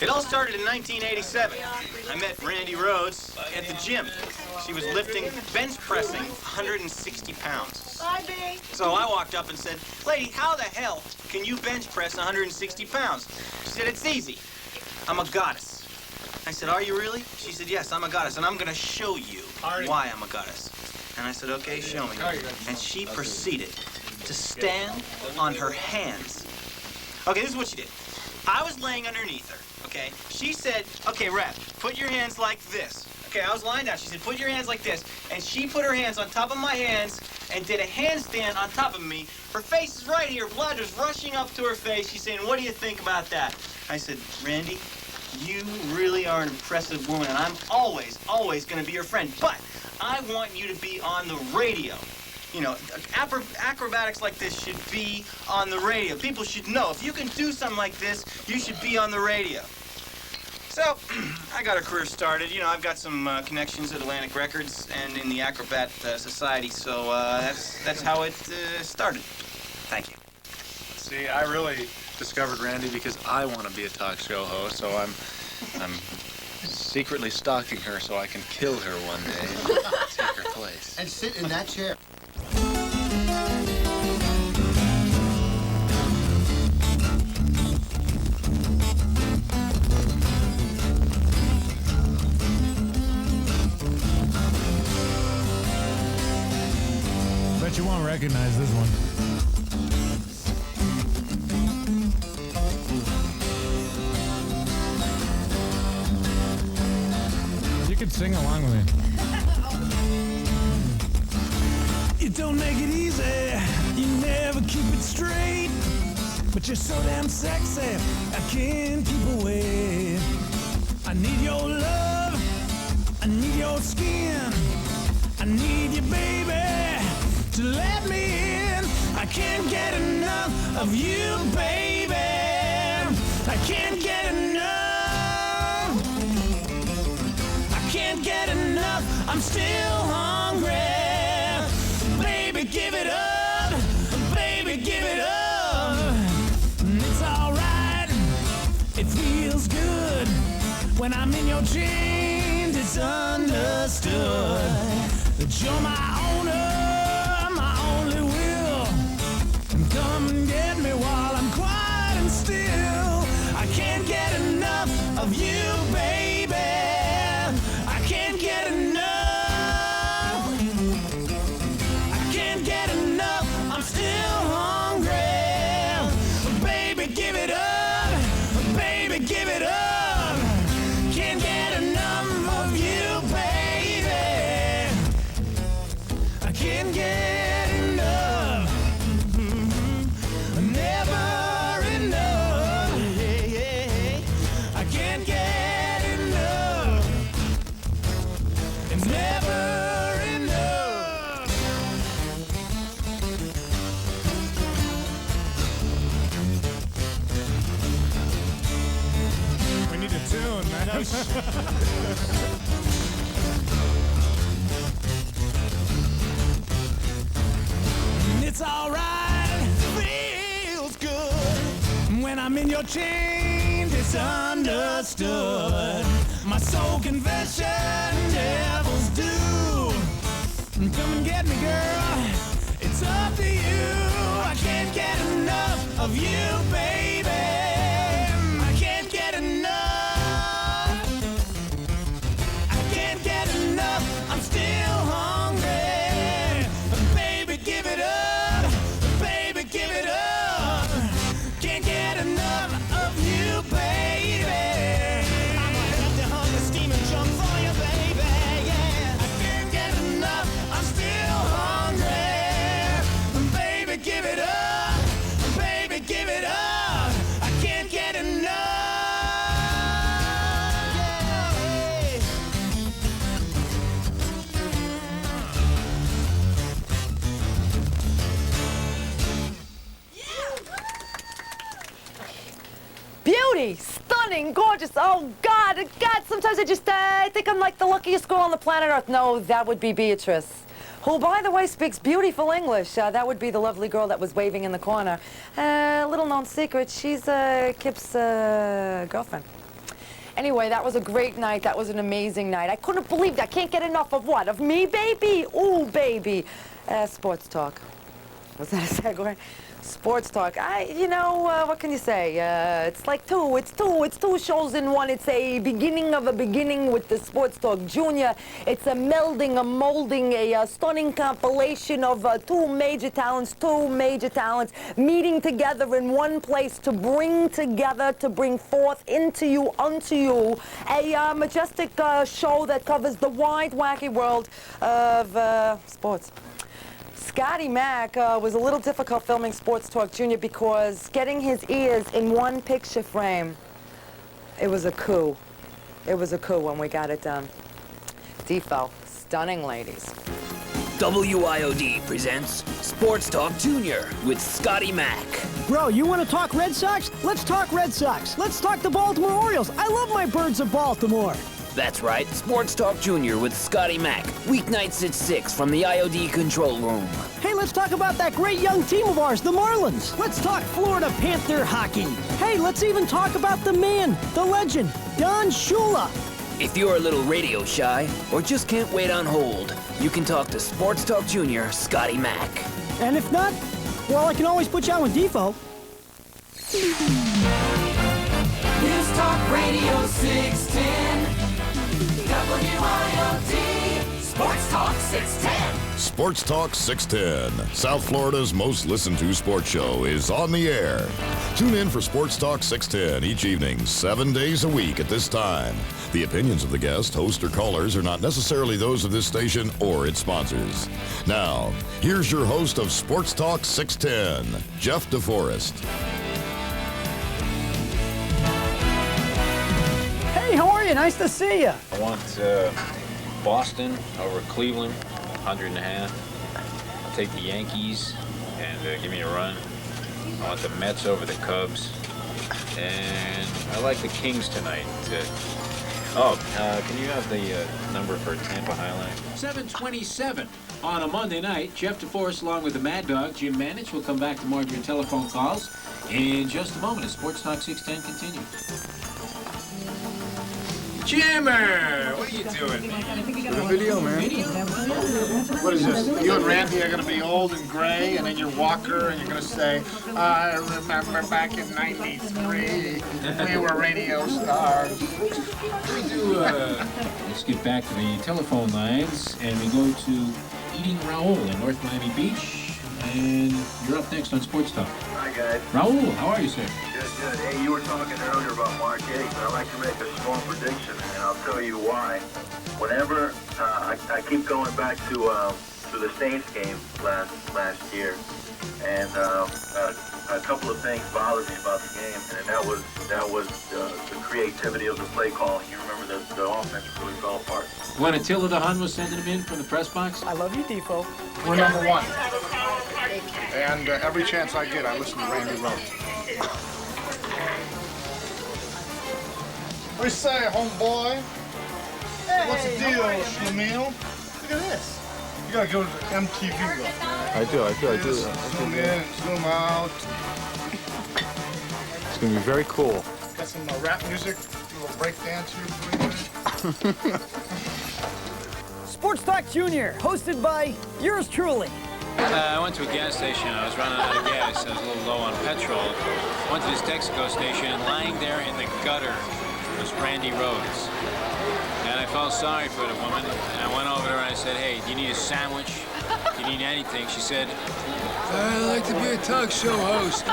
It all started in 1987. I met Randi Rhodes at the gym. She was lifting, bench pressing 160 pounds. So I walked up and said, "Lady, how the hell can you bench press 160 pounds?" She said, "It's easy. I'm a goddess." I said, "Are you really?" She said, "Yes, I'm a goddess, and I'm going to show you why I'm a goddess." And I said, "Okay, show me." And she proceeded to stand on her hands. Okay, this is what she did. I was laying underneath her, okay? She said, "Okay, rep, put your hands like this." Okay, I was lying down. She said, "Put your hands like this." And she put her hands on top of my hands and did a handstand on top of me. Her face is right here. Blood was rushing up to her face. She's saying, "What do you think about that?" I said, "Randi, you really are an impressive woman, and I'm always, always going to be your friend. But I want you to be on the radio. You know, acrobatics like this should be on the radio. People should know. If you can do something like this, you should be on the radio." So, I got a career started. You know, I've got some connections at Atlantic Records and in the Acrobat Society, so that's how it started. Thank you. See, I really discovered Randi because I want to be a talk show host, so I'm secretly stalking her so I can kill her one day and take her place. And sit in that chair. Bet you won't recognize this one. You could sing along with me. You don't make it easy, you never keep it straight, but you're so damn sexy, I can't keep away. I need your love, I need your skin, I need you, baby, to let me in. I can't get enough of you, baby. I can't get enough. I can't get enough. I'm still hungry. Baby, give it up. Baby, give it up. It's alright. It feels good when I'm in your chains. It's understood that you're my owner. Come and get me while I'm quiet and still. I can't get enough of you, baby. I can't get enough. I can't get enough. I'm still hungry. Baby, give it up. Baby, give it up. Can't get enough of you, baby. I can't get It's alright, feels good when I'm in your chains. It's understood. My soul confession, devils do. Come and get me, girl. It's up to you. I can't get enough of you, baby. I can't get enough. I'm still hungry. Baby, give it up. Baby, give it up. Can't get enough of you, baby. I'm gonna have to hum the steam and jump for you, baby. Yeah, I can't get enough. I'm still hungry. Baby, give it up. Baby, give it up. I can't get enough. Beauty, stunning, gorgeous. Oh, God, sometimes I just think I'm like the luckiest girl on the planet Earth. No, that would be Beatrice, who, by the way, speaks beautiful English. That would be the lovely girl that was waving in the corner. Little known secret, she's Kip's girlfriend. Anyway, that was a great night. That was an amazing night. I couldn't believe that. I can't get enough of what? Of me, baby? Ooh, baby. Sports talk. Was that a segue? Sports talk. What can you say? It's like it's two shows in one. It's a beginning of a beginning with the Sports Talk Junior. It's a melding, a molding, a stunning compilation of two major talents meeting together in one place to bring together, to bring forth into you, unto you, a majestic show that covers the wide, wacky world of sports. Scotty Mac was a little difficult filming Sports Talk Junior because getting his ears in one picture frame, it was a coup. It was a coup when we got it done. Defo, stunning ladies. WIOD presents Sports Talk Junior with Scotty Mac. Bro, you want to talk Red Sox? Let's talk Red Sox. Let's talk the Baltimore Orioles. I love my Birds of Baltimore. That's right, Sports Talk Junior with Scotty Mac. Weeknights at 6 from the IOD control room. Hey, let's talk about that great young team of ours, the Marlins. Let's talk Florida Panther hockey. Hey, let's even talk about the man, the legend, Don Shula. If you're a little radio shy or just can't wait on hold, you can talk to Sports Talk Junior, Scotty Mac. And if not, well, I can always put you on with Defo. News Talk Radio 610. WIOD, Sports Talk 610. Sports Talk 610, South Florida's most listened to sports show, is on the air. Tune in for Sports Talk 610 each evening, 7 days a week at this time. The opinions of the guest, host, or callers are not necessarily those of this station or its sponsors. Now, here's your host of Sports Talk 610, Jeff DeForest. Hey, how are you? Nice to see you. I want Boston over Cleveland, 100.5. I'll take the Yankees and give me a run. I want the Mets over the Cubs. And I like the Kings tonight. Can you have the number for Tampa Highline? 7:27 on a Monday night. Jeff DeForest along with the Mad Dog, Jim Mandich, will come back to more of your telephone calls in just a moment as Sports Talk 610 continues. Jimmer, what are you doing? Good video, man. What is this? You and Randy are going to be old and gray, and then you're Walker, and you're going to say, I remember back in '93, we were radio stars. Let's get back to the telephone lines, and we go to Eating Raoul in North Miami Beach, and you're up next on Sports Talk. Hi, guys. Raoul, how are you, sir? Good. Hey, you were talking earlier about Mark 8, but I'd like to make a small prediction, and I'll tell you why. Whenever I keep going back to the Saints game last year, and a couple of things bothered me about the game, and that was the creativity of the play calling. You remember the offense really fell apart. When Attila the Hun was sending him in from the press box? I love you, Defo. We're number one. And every chance I get, I listen to Randi Rhodes. What do you say, homeboy? Hey, what's the deal, Schlemiel? Look at this. You gotta go to the MTV though. I do. Zoom in, zoom out. It's gonna be very cool. Got some rap music, a little break dance here. Sports Talk Junior, hosted by yours truly. I went to a gas station. I was running out of gas. I was a little low on petrol. Went to this Texaco station, and lying there in the gutter was Randi Rhodes. And I felt sorry for the woman. And I went over to her and I said, hey, do you need a sandwich? Do you need anything? She said, I'd like to be a talk show host.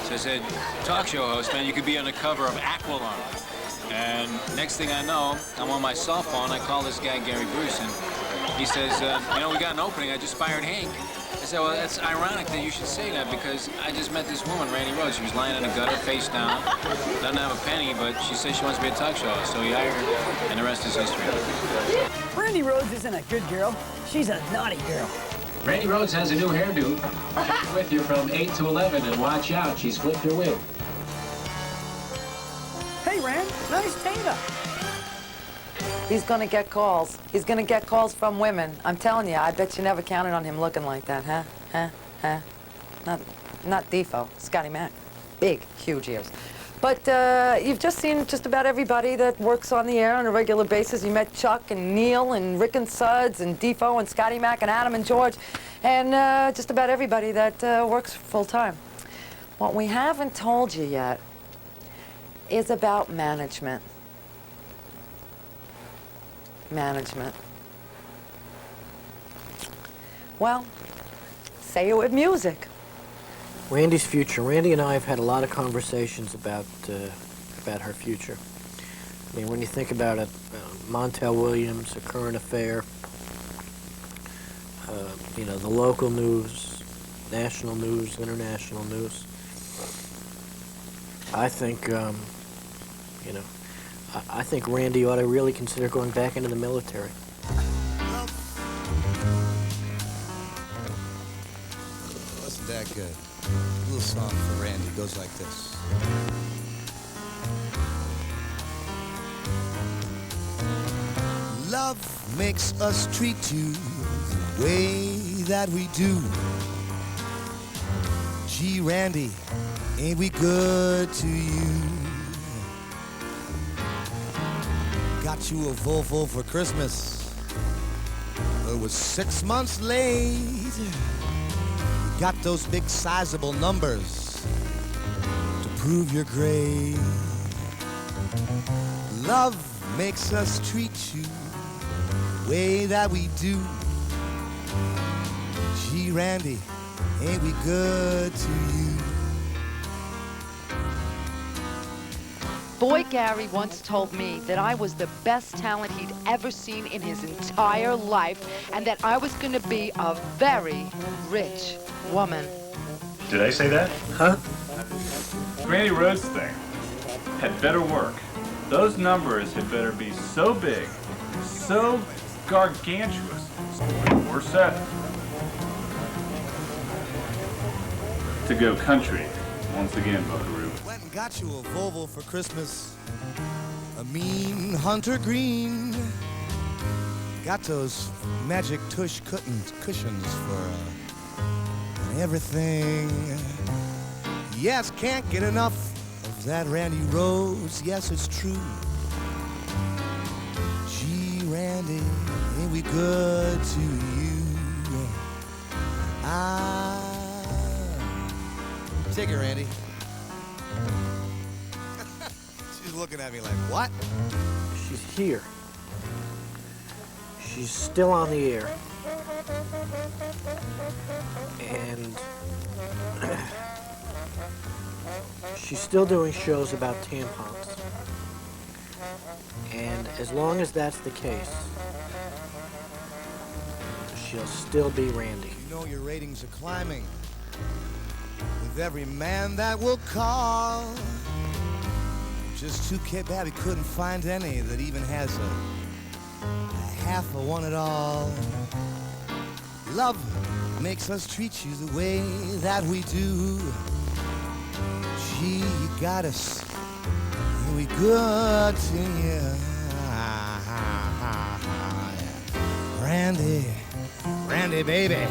So I said, talk show host, man, you could be on the cover of Aqualung. And next thing I know, I'm on my cell phone. I call this guy, Gary Bruce, and he says, we got an opening. I just fired Hank. I said, well, that's ironic that you should say that because I just met this woman, Randi Rhodes. She was lying in a gutter, face down. Doesn't have a penny, but she says she wants to be a talk show host. So he hired her, and the rest is history. Randi Rhodes isn't a good girl. She's a naughty girl. Randi Rhodes has a new hairdo. She's with you from 8 to 11, and watch out, she's flipped her wig. Hey, Rand, nice tater. He's gonna get calls. He's gonna get calls from women. I'm telling you, I bet you never counted on him looking like that, huh? Not Defo, Scotty Mac. Big, huge ears. But you've just seen just about everybody that works on the air on a regular basis. You met Chuck and Neil and Rick and Suds and Defo and Scotty Mac and Adam and George and just about everybody that works full-time. What we haven't told you yet is about management. Management. Well, say it with music. Randi's future. Randi and I have had a lot of conversations about her future. I mean, when you think about it, Montel Williams, A Current Affair, you know, the local news, national news, international news. I think, you know, I think Randi ought to really consider going back into the military. Wasn't that good? A little song for Randi goes like this. Love makes us treat you the way that we do. Gee, Randi, ain't we good to you? Got you a Volvo for Christmas. It was 6 months late. Got those big sizable numbers to prove you're great. Love makes us treat you the way that we do. Gee, Randi, ain't we good to you? Boy Gary once told me that I was the best talent he'd ever seen in his entire life and that I was going to be a very rich woman. Did I say that? Huh? Randi Rhodes thing had better work. Those numbers had better be so big, so gargantuous. We're set to go country once again, Buckaroo. Went and got you a Volvo for Christmas, a mean hunter green. Got those magic tush cushions for everything. Yes, can't get enough of that Randi Rhodes. Yes, it's true. Gee, Randi, ain't we good to you? Take it, Randi. She's looking at me like, what? She's here. She's still on the air. And she's still doing shows about tampons. And as long as that's the case, she'll still be Randi. You know your ratings are climbing with every man that will call. Just too bad we couldn't find any that even has a half a one at all. Love makes us treat you the way that we do. Gee, you got us. Are we good to you? Randi, Randi baby.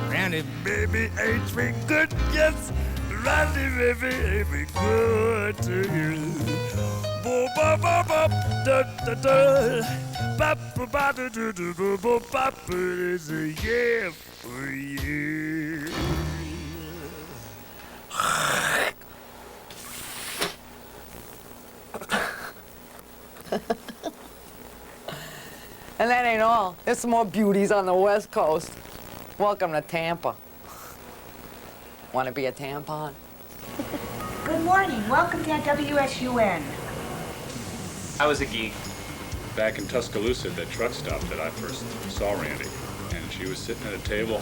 Randi baby, ain't we good? Yes, Randi baby, ain't we good to you? Bo ba ba ba da da da. Ba ba ba da da da bo bo ba ba is a yeah for you. And that ain't all. There's some more beauties on the West Coast. Welcome to Tampa. Want to be a tampon? Good morning. Welcome to WSUN. I was a geek. Back in Tuscaloosa at that truck stop that I first saw Randi. And she was sitting at a table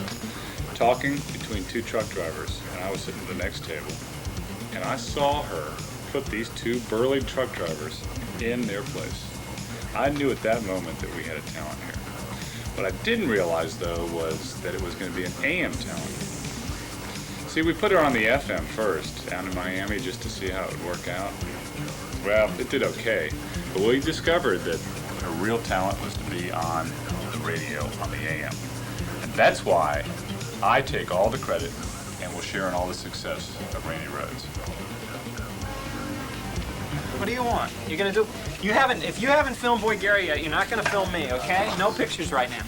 talking between two truck drivers. And I was sitting at the next table. And I saw her put these two burly truck drivers in their place. I knew at that moment that we had a talent here. What I didn't realize, though, was that it was going to be an AM talent. See, we put her on the FM first, down in Miami, just to see how it would work out. Well, it did okay, but we discovered that her real talent was to be on the radio, on the AM. And that's why I take all the credit and will share in all the success of Randi Rhodes. What do you want? You're gonna do? If you haven't filmed Boy Gary yet, you're not gonna film me, okay? No pictures right now.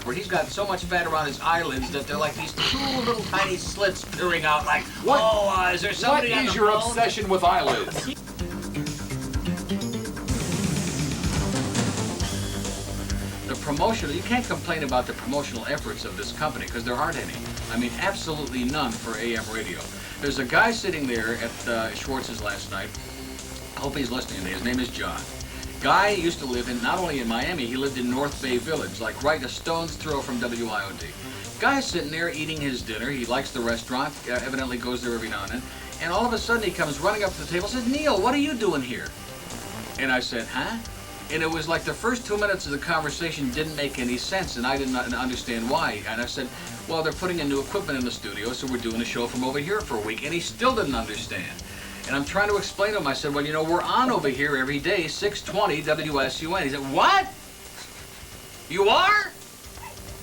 Where he's got so much fat around his eyelids that they're like these two little tiny slits peering out like, oh, is there somebody on the phone? What is your obsession with eyelids? The promotional, you can't complain about the promotional efforts of this company because there aren't any. I mean, absolutely none for AM radio. There's a guy sitting there at Schwartz's last night. I hope he's listening today. His name is John. Guy used to live in, not only in Miami, he lived in North Bay Village, like right a stone's throw from WIOD. Guy's sitting there eating his dinner. He likes the restaurant, evidently goes there every now and then. And all of a sudden he comes running up to the table and says, Neil, what are you doing here? And I said, huh? And it was like the first 2 minutes of the conversation didn't make any sense, and I didn't understand why. And I said, well, they're putting in new equipment in the studio, so we're doing a show from over here for a week. And he still didn't understand. And I'm trying to explain to him, I said, well, you know, we're on over here every day, 620 WSUN. He said, what? You are?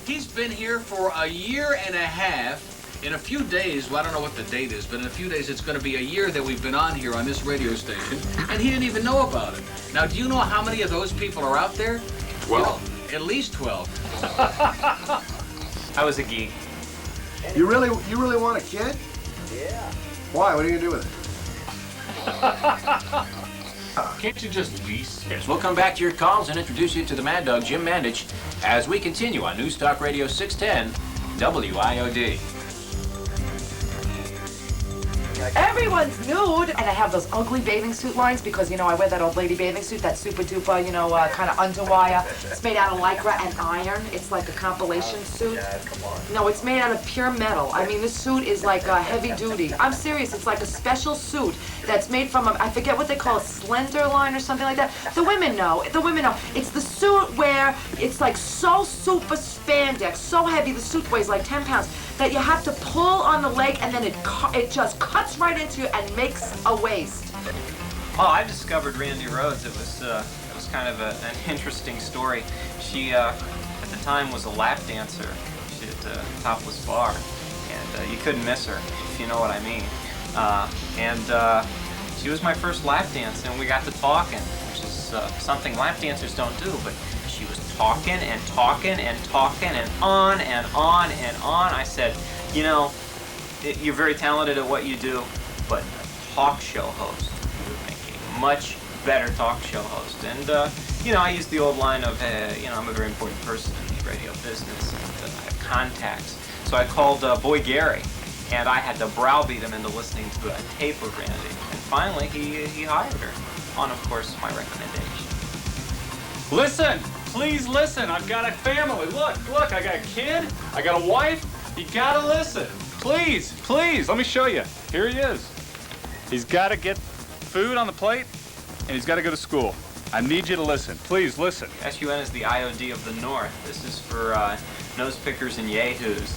He's been here for a year and a half. In a few days, well, I don't know what the date is, but in a few days it's going to be a year that we've been on here on this radio station, and he didn't even know about it. Now, do you know how many of those people are out there? 12. Well, at least 12. I was a geek. You really want a kid? Yeah. Why? What are you gonna do with it? Can't you just lease? Yes, we'll come back to your calls and introduce you to the Mad Dog, Jim Mandich, as we continue on News Talk Radio 610, WIOD. Everyone's nude, and I have those ugly bathing suit lines because, you know, I wear that old lady bathing suit, that super duper, you know, kind of underwire. It's made out of Lycra and iron. It's like a compilation suit. No, it's made out of pure metal. I mean, this suit is like heavy duty. I'm serious. It's like a special suit that's made from, I forget what they call a slender line or something like that. The women know. The women know. It's the suit where it's like so super spandex, so heavy, the suit weighs like 10 pounds, that you have to pull on the leg and then it just cuts right into you and makes a waist. Oh, I discovered Randi Rhodes. It was kind of an interesting story. She, at the time, was a lap dancer. She at the Topless Bar, and you couldn't miss her, if you know what I mean. She was my first lap dance, and we got to talking, which is something lap dancers don't do, but she was talking and talking and talking and on and on and on. I said, you know, you're very talented at what you do, but a talk show host, you would make a much better talk show host. And, you know, I used the old line of, you know, I'm a very important person in the radio business, and I have contacts. So I called Boy Gary, and I had to browbeat him into listening to a tape of Randi. And finally, he hired her, on, of course, my recommendation. Listen, please listen. I've got a family. Look, I got a kid. I got a wife. You gotta listen. Please, let me show you. Here he is. He's got to get food on the plate, and he's got to go to school. I need you to listen. Please listen. SUN is the IOD of the North. This is for nose pickers and yahoos.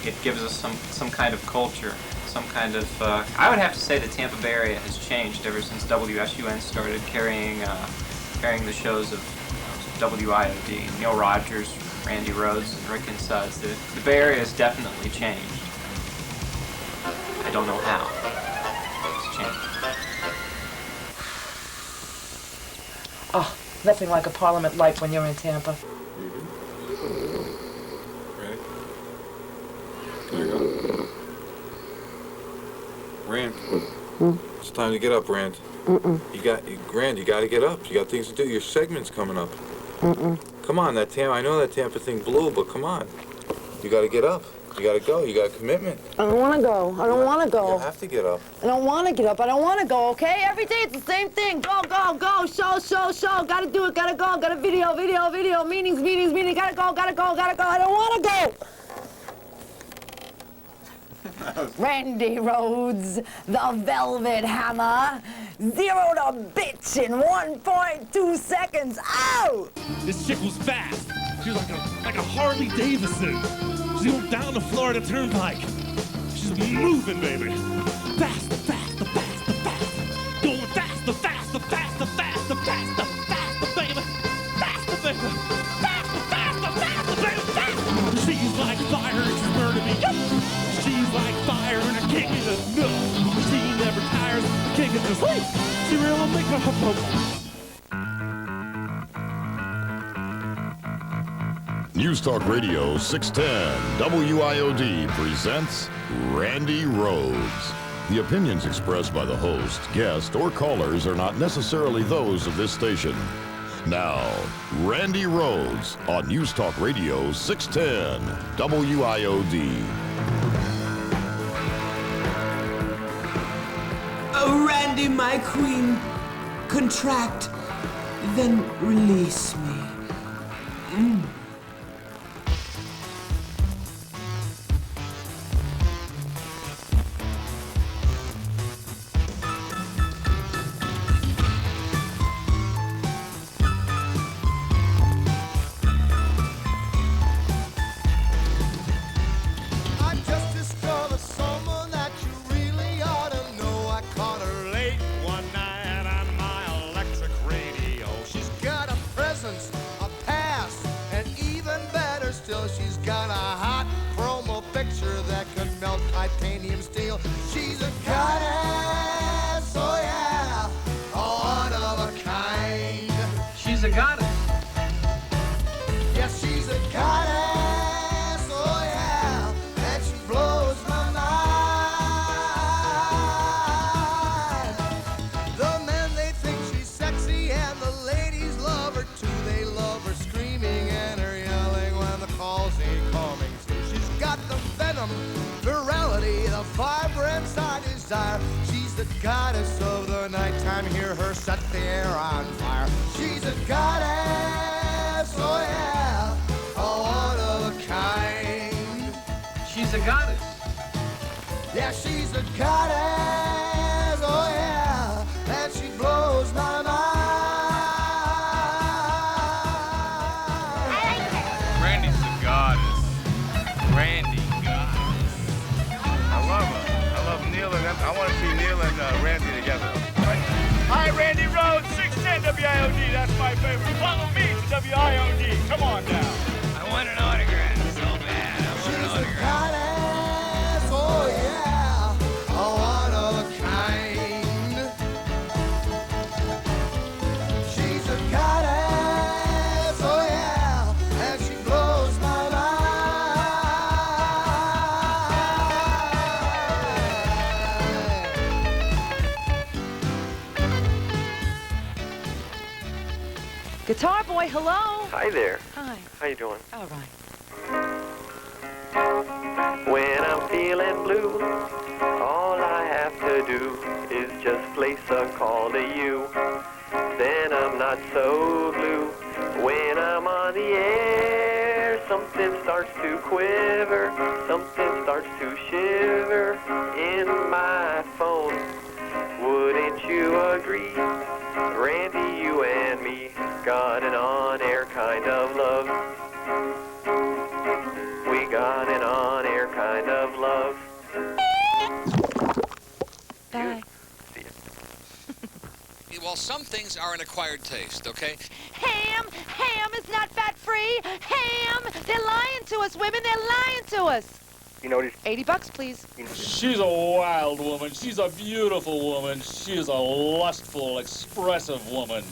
It gives us some kind of culture, some kind of. I would have to say the Tampa Bay area has changed ever since WSUN started carrying the shows of WIOD. Neil Rogers, Randi Rhodes, and Rick and Suds. The Bay Area has definitely changed. I don't know how. It's changed. Oh, nothing like a Parliament light when you're in Tampa. Ready? There you go. Rand, it's time to get up, Rand. Rand, you got to get up. You got things to do. Your segment's coming up. Come on, I know that Tampa thing blew, but come on. You got to get up. You got to go. You got a commitment. I don't want to go. I don't want to go. You have to get up. I don't want to get up. I don't want to go, okay? Every day it's the same thing. Go, go, go. Show. Gotta do it. Gotta go. Gotta video. Meetings. Gotta go. I don't want to go. Randi Rhodes, the Velvet Hammer. 0 to bitch in 1.2 seconds. Oh! This chick was fast. She was like a Harley Davidson. She's going down the Florida Turnpike. She's moving, baby. Faster. Going faster, baby. Faster, baby. She's like fire and she's burning me. She's like fire and her kick is a nut. She never tires, kicking the sleep. cereal will make News Talk Radio 610 WIOD presents Randi Rhodes. The opinions expressed by the host, guest, or callers are not necessarily those of this station. Now, Randi Rhodes on News Talk Radio 610 WIOD. Oh, Randi, my queen, contract, then release me. She's a goddess. Yes, she's a goddess, oh yeah, and she blows my mind. The men, they think she's sexy, and the ladies love her too. They love her screaming and her yelling when the calls ain't coming through. She's got the venom, virality, the vibrance I desire. She's the goddess of the nighttime, hear her set the air on fire. She's a goddess, oh yeah, one of a kind. She's a goddess. Yeah, she's a goddess, oh yeah, and she blows my mind. Randi's a goddess. Randi, goddess. I love her. I love Neil and I want to see Neil and Randi together. Hi, Randi Rhodes, 610 WIOD. That's my favorite. Follow me to WIOD. Come on down. I want an autograph so bad. I want an autograph. Goddess, oh yeah, one of a kind. She's a goddess, oh yeah, and she blows my Guitar boy, hello. Hi there. Hi. How you doing? All right. When I'm feeling blue, all I have to do is just place a call to you. Then I'm not so blue. When I'm on the air, something starts to quiver, something starts to shiver in my phone. Wouldn't you agree? Randi, you and me got an on-air kind of love. We got an on-air kind of love. Bye. Well, some things are an acquired taste, okay? Ham is not fat-free. Ham! They're lying to us, women. They're lying to us. You notice? $80, please. She's a wild woman. She's a beautiful woman. She is a lustful, expressive woman.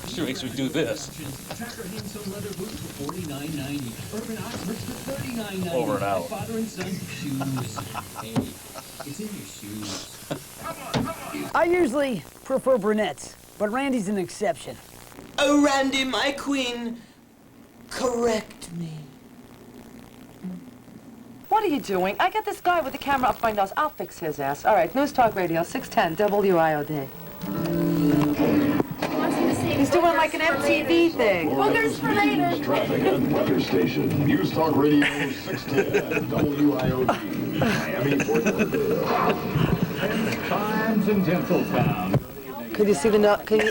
She makes me do this. Over and out. Father and son shoes. Hey, it's in your shoes. I usually prefer brunettes, but Randi's an exception. Oh, Randi, my queen, correct me. What are you doing? I got this guy with the camera up my nose. I'll fix his ass. All right, News Talk Radio, 610 WIOD. He's doing like an MTV thing. Boogers for later. Traffic and weather station. News Talk Radio 610 WIOD. Miami, Fort Lauderdale. Times in Tinseltown. Could you see the nose? Can you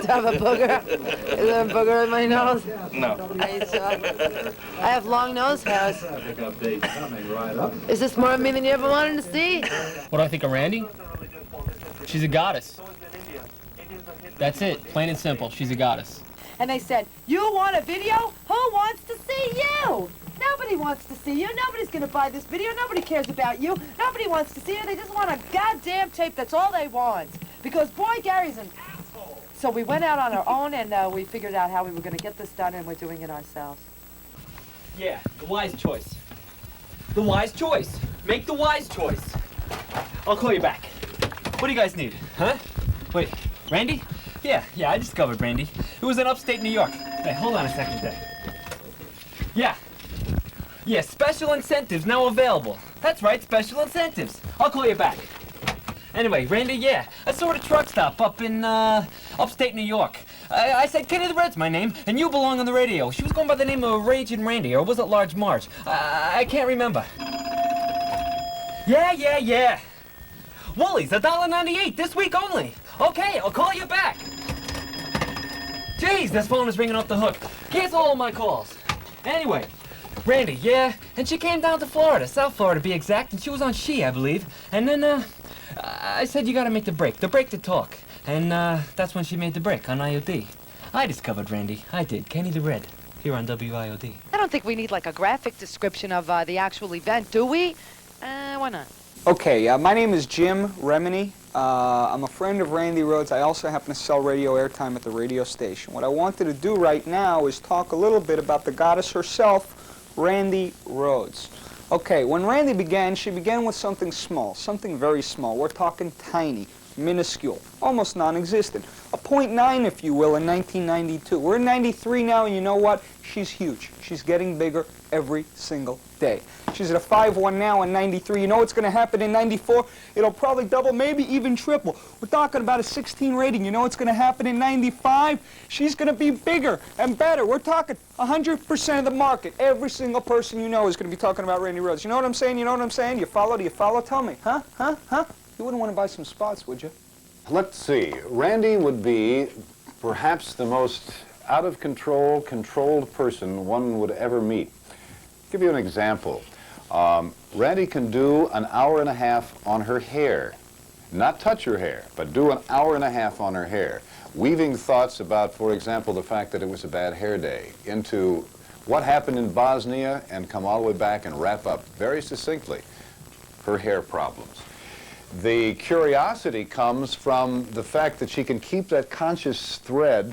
have a booger? Is there a booger in my nose? No. I have long nose hairs. Traffic update coming right up. Is this more of me than you ever wanted to see? What do I think of Randi? She's a goddess. That's it, plain and simple. She's a goddess. And they said, you want a video? Who wants to see you? Nobody Nobody wants to see you. Nobody's gonna buy this video. Nobody cares about you. Nobody wants to see you. They just want a goddamn tape. That's all they want. Because boy, Gary's an asshole. So we went out on our own and we figured out how we were gonna get this done, and we're doing it ourselves. Yeah, the wise choice. The wise choice. Make the wise choice. I'll call you back. What do you guys need, huh? Wait, Randy? Yeah, I discovered Randy. It was in upstate New York. Hey, hold on a second there. Yeah, special incentives now available. That's right, special incentives. I'll call you back. Anyway, Randy, yeah, I saw her at a truck stop up in, upstate New York. I said, Kenny the Red's my name, and you belong on the radio. She was going by the name of Ragin' Randy, or was it Large Marge? I can't remember. Yeah. Woolies, $1.98 this week only. Okay, I'll call you back. Jeez, this phone is ringing off the hook. Cancel all my calls. Anyway, Randy, yeah, and she came down to Florida, South Florida to be exact, and she was on She, I believe. And then, I said you gotta make the break to talk. And, that's when she made the break on IOD. I discovered Randy. I did. Kenny the Red, here on WIOD. I don't think we need like a graphic description of the actual event, do we? Why not? Okay, my name is Jim Remini. I'm a friend of Randi Rhodes. I also happen to sell radio airtime at the radio station. What I wanted to do right now is talk a little bit about the goddess herself, Randi Rhodes. Okay, when Randi began, she began with something small, something very small. We're talking tiny, minuscule, almost non-existent. A 0.9, if you will, in 1992. We're in 93 now, and you know what? She's huge. She's getting bigger every single day. She's at a 5.1 now in 93. You know what's going to happen in 94? It'll probably double, maybe even triple. We're talking about a 16 rating. You know what's going to happen in 95? She's going to be bigger and better. We're talking 100% of the market. Every single person you know is going to be talking about Randi Rhodes. You know what I'm saying? You know what I'm saying? You follow? Do you follow? Tell me. Huh? You wouldn't want to buy some spots, would you? Let's see. Randy would be perhaps the most out-of-control, controlled person one would ever meet. I'll give you an example. Randi can do an hour and a half on her hair. Not touch her hair, but do an hour and a half on her hair. Weaving thoughts about, for example, the fact that it was a bad hair day into what happened in Bosnia and come all the way back and wrap up very succinctly her hair problems. The curiosity comes from the fact that she can keep that conscious thread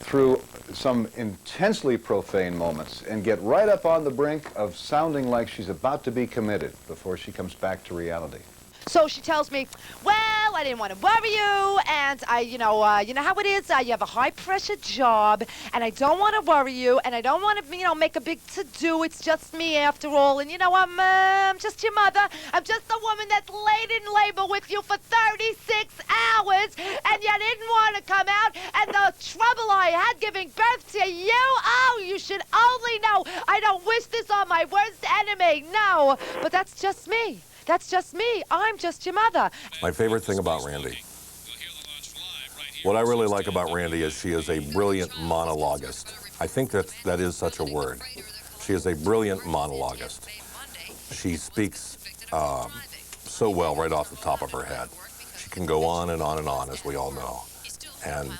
through some intensely profane moments and get right up on the brink of sounding like she's about to be committed before she comes back to reality. So she tells me, well, I didn't want to worry you, and you know how it is. You have a high-pressure job, and I don't want to worry you, and I don't want to, make a big to-do. It's just me after all, and I'm just your mother. I'm just a woman that's laid in labor with you for 36 hours, and you didn't want to come out, and the trouble I had giving birth to you. Oh, you should only know. I don't wish this on my worst enemy. No, but that's just me. That's just me. I'm just your mother. My favorite thing about Randi, what I really like about Randi is she is a brilliant monologuist. I think that is such a word. She is a brilliant monologuist. She speaks so well right off the top of her head. She can go on and on and on, as we all know. And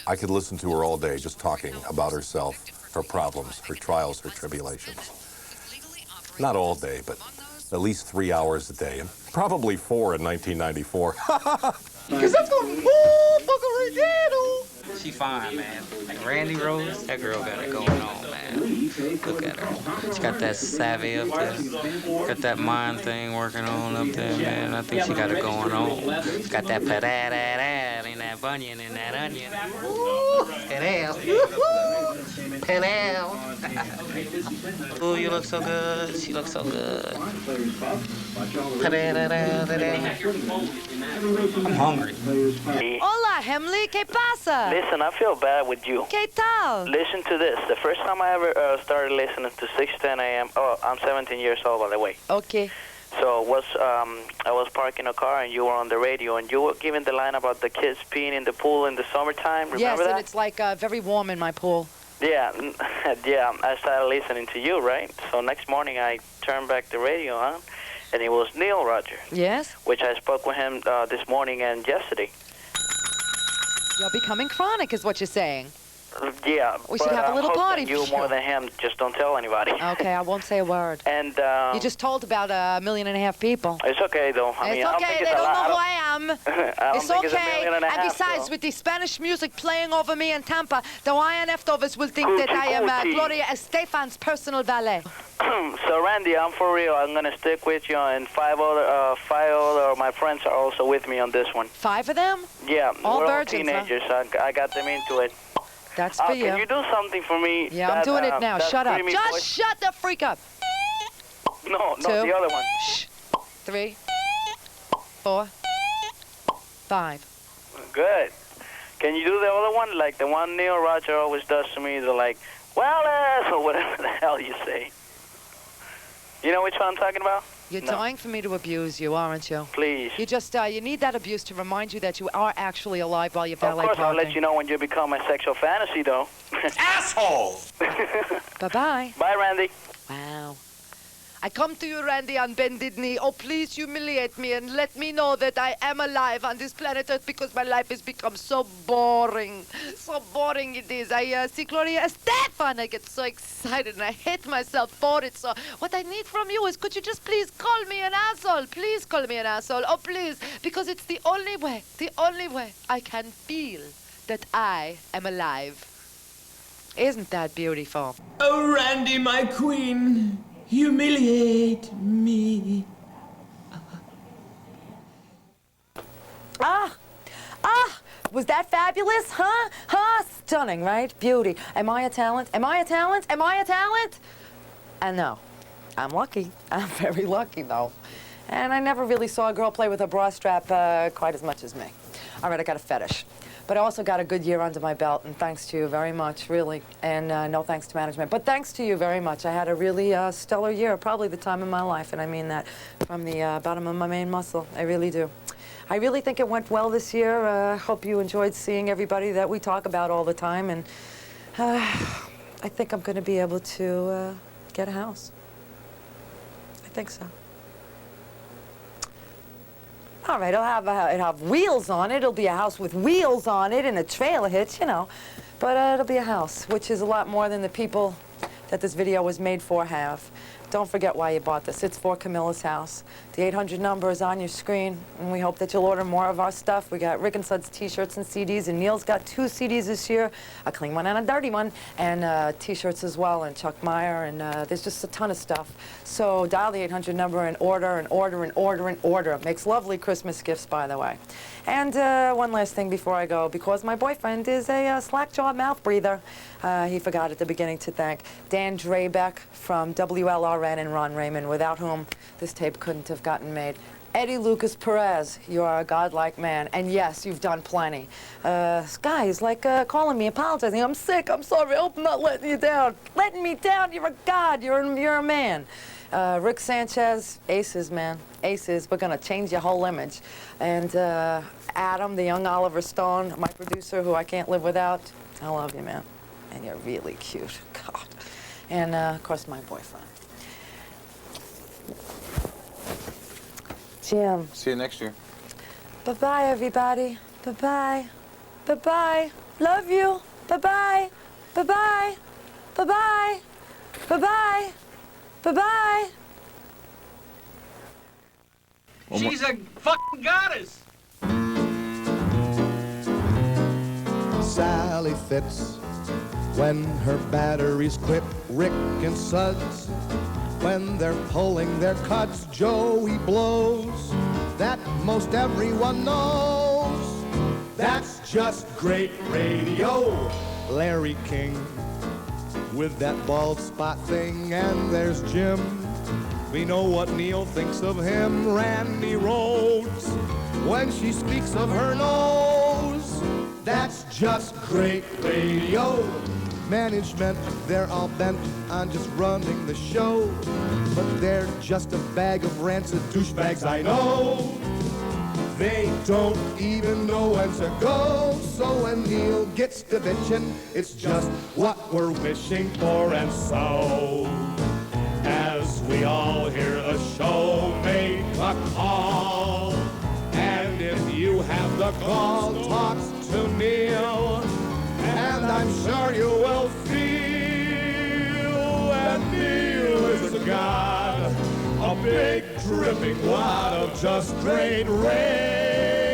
I could listen to her all day just talking about herself, her problems, her trials, her tribulations. Not all day, but at least 3 hours a day, and probably 4 in 1994. Because that's what motherfucker did. She fine, man. Like Randi Rhodes, that girl got it going on, man. Look at her. She got that savvy up there. Got that mind thing working on up there, man. I think she got it going on. She got that pa-da-da-da and that bunion and that onion. Hello. Ooh, you look so good. She looks so good. I'm hungry. Hola, Hemley, ¿qué pasa? Listen, I feel bad with you. ¿Qué tal? Listen to this. The first time I ever started listening to 6:10 a.m. Oh, I'm 17 years old, by the way. Okay. So I was parking a car and you were on the radio and you were giving the line about the kids peeing in the pool in the summertime. Remember yes, that? and it's like very warm in my pool. Yeah, yeah. I started listening to you, right? So next morning I turned back the radio on, and it was Neil Roger. Yes. Which I spoke with him this morning and yesterday. You're becoming chronic, is what you're saying. Yeah, We but should have a little I'm party hosting you for more you. than him. Just don't tell anybody. Okay, I won't say a word. And You just told about 1.5 million people. it's okay though. I mean, It's I don't okay, think they it's a don't lot. know who I am. I don't It's think it's a okay. million and a half, besides, so. with the Spanish music playing over me in Tampa, the YNF overs will think that I am Coochie. Gloria Estefan's personal valet. So Randy, I'm for real. I'm gonna stick with you, and five other of my friends are also with me on this one. 5 of them? Yeah, All we're all virgins, huh? teenagers. I got them into it. That's for you. Can you do something for me? Yeah, I'm doing it now. Shut up. Just voice? shut the freak up. No, 2. the other one. 3, 4, 5. Good. Can you do the other one? Like the one Neil Roger always does to me, the like, well, or whatever the hell you say. You know which one I'm talking about? You're dying for me to abuse you, aren't you? Please. You just, you need that abuse to remind you that you are actually alive while you're Of valet course, I'll parking. let you know when you become my sexual fantasy, though. Asshole! Bye-bye. Bye, Randy. Wow. I come to you, Randy, on bended knee. Oh, please humiliate me and let me know that I am alive on this planet Earth because my life has become so boring. So boring it is. I see Gloria Estefan. I get so excited and I hate myself for it. So what I need from you is, could you just please call me an asshole? Please call me an asshole. Oh, please. Because it's the only way I can feel that I am alive. Isn't that beautiful? Oh, Randy, my queen, humiliate me. Was that fabulous? Huh? Stunning, right? Beauty. Am I a talent? Am I a talent? Am I a talent? And no, I'm lucky. I'm very lucky, though. And I never really saw a girl play with a bra strap quite as much as me. All right, I got a fetish. But I also got a good year under my belt, and thanks to you very much, really. And no thanks to management, but thanks to you very much. I had a really stellar year, probably the time of my life, and I mean that from the bottom of my main muscle. I really do. I really think it went well this year. I hope you enjoyed seeing everybody that we talk about all the time, and I think I'm going to be able to get a house. I think so. All right, it'll have wheels on it. It'll be a house with wheels on it and a trailer hitch, you know. But it'll be a house, which is a lot more than the people that this video was made for have. Don't forget why you bought this. It's for Camilla's house. The 800 number is on your screen, and we hope that you'll order more of our stuff. We got Rick and Suds t-shirts and CDs, and Neil's got 2 CDs this year, a clean one and a dirty one, and t-shirts as well, and Chuck Meyer, and there's just a ton of stuff. So dial the 800 number and order and order and order and order. It makes lovely Christmas gifts, by the way. And one last thing before I go, because my boyfriend is a slack-jawed mouth breather. He forgot at the beginning to thank Dan Drabeck from WLRN and Ron Rawmen, without whom this tape couldn't have gotten made. Eddie Lucas Perez, you are a godlike man, and yes, you've done plenty. Sky is like calling me, apologizing. I'm sick, I'm sorry, I hope I'm not letting you down. Letting me down, you're a god, you're a man. Rick Sanchez, aces, man, aces. We're gonna change your whole image. And Adam, the young Oliver Stone, my producer, who I can't live without, I love you, man. And you're really cute, God. And of course, my boyfriend. Jim. See you next year. Bye-bye, everybody. Bye-bye. Bye-bye. Love you. Bye-bye. Bye-bye. Bye-bye. Bye-bye. Bye-bye. She's a fucking goddess. Sally fits when her batteries quit. Rick and Suds, when they're pulling their cuts. Joey blows, that most everyone knows. That's just great radio. Larry King with that bald spot thing. And there's Jim, we know what Neil thinks of him. Randi Rhodes, when she speaks of her nose. That's just great radio. Management, they're all bent on just running the show, but they're just a bag of rancid douchebags, I know. They don't even know when to go, so when Neil gets to bitching, it's just what we're wishing for. And so, as we all hear the show, make a call. And if you have the call, talk to Neil. And I'm sure you will feel that Neil is a god, a big dripping wad of just great rain.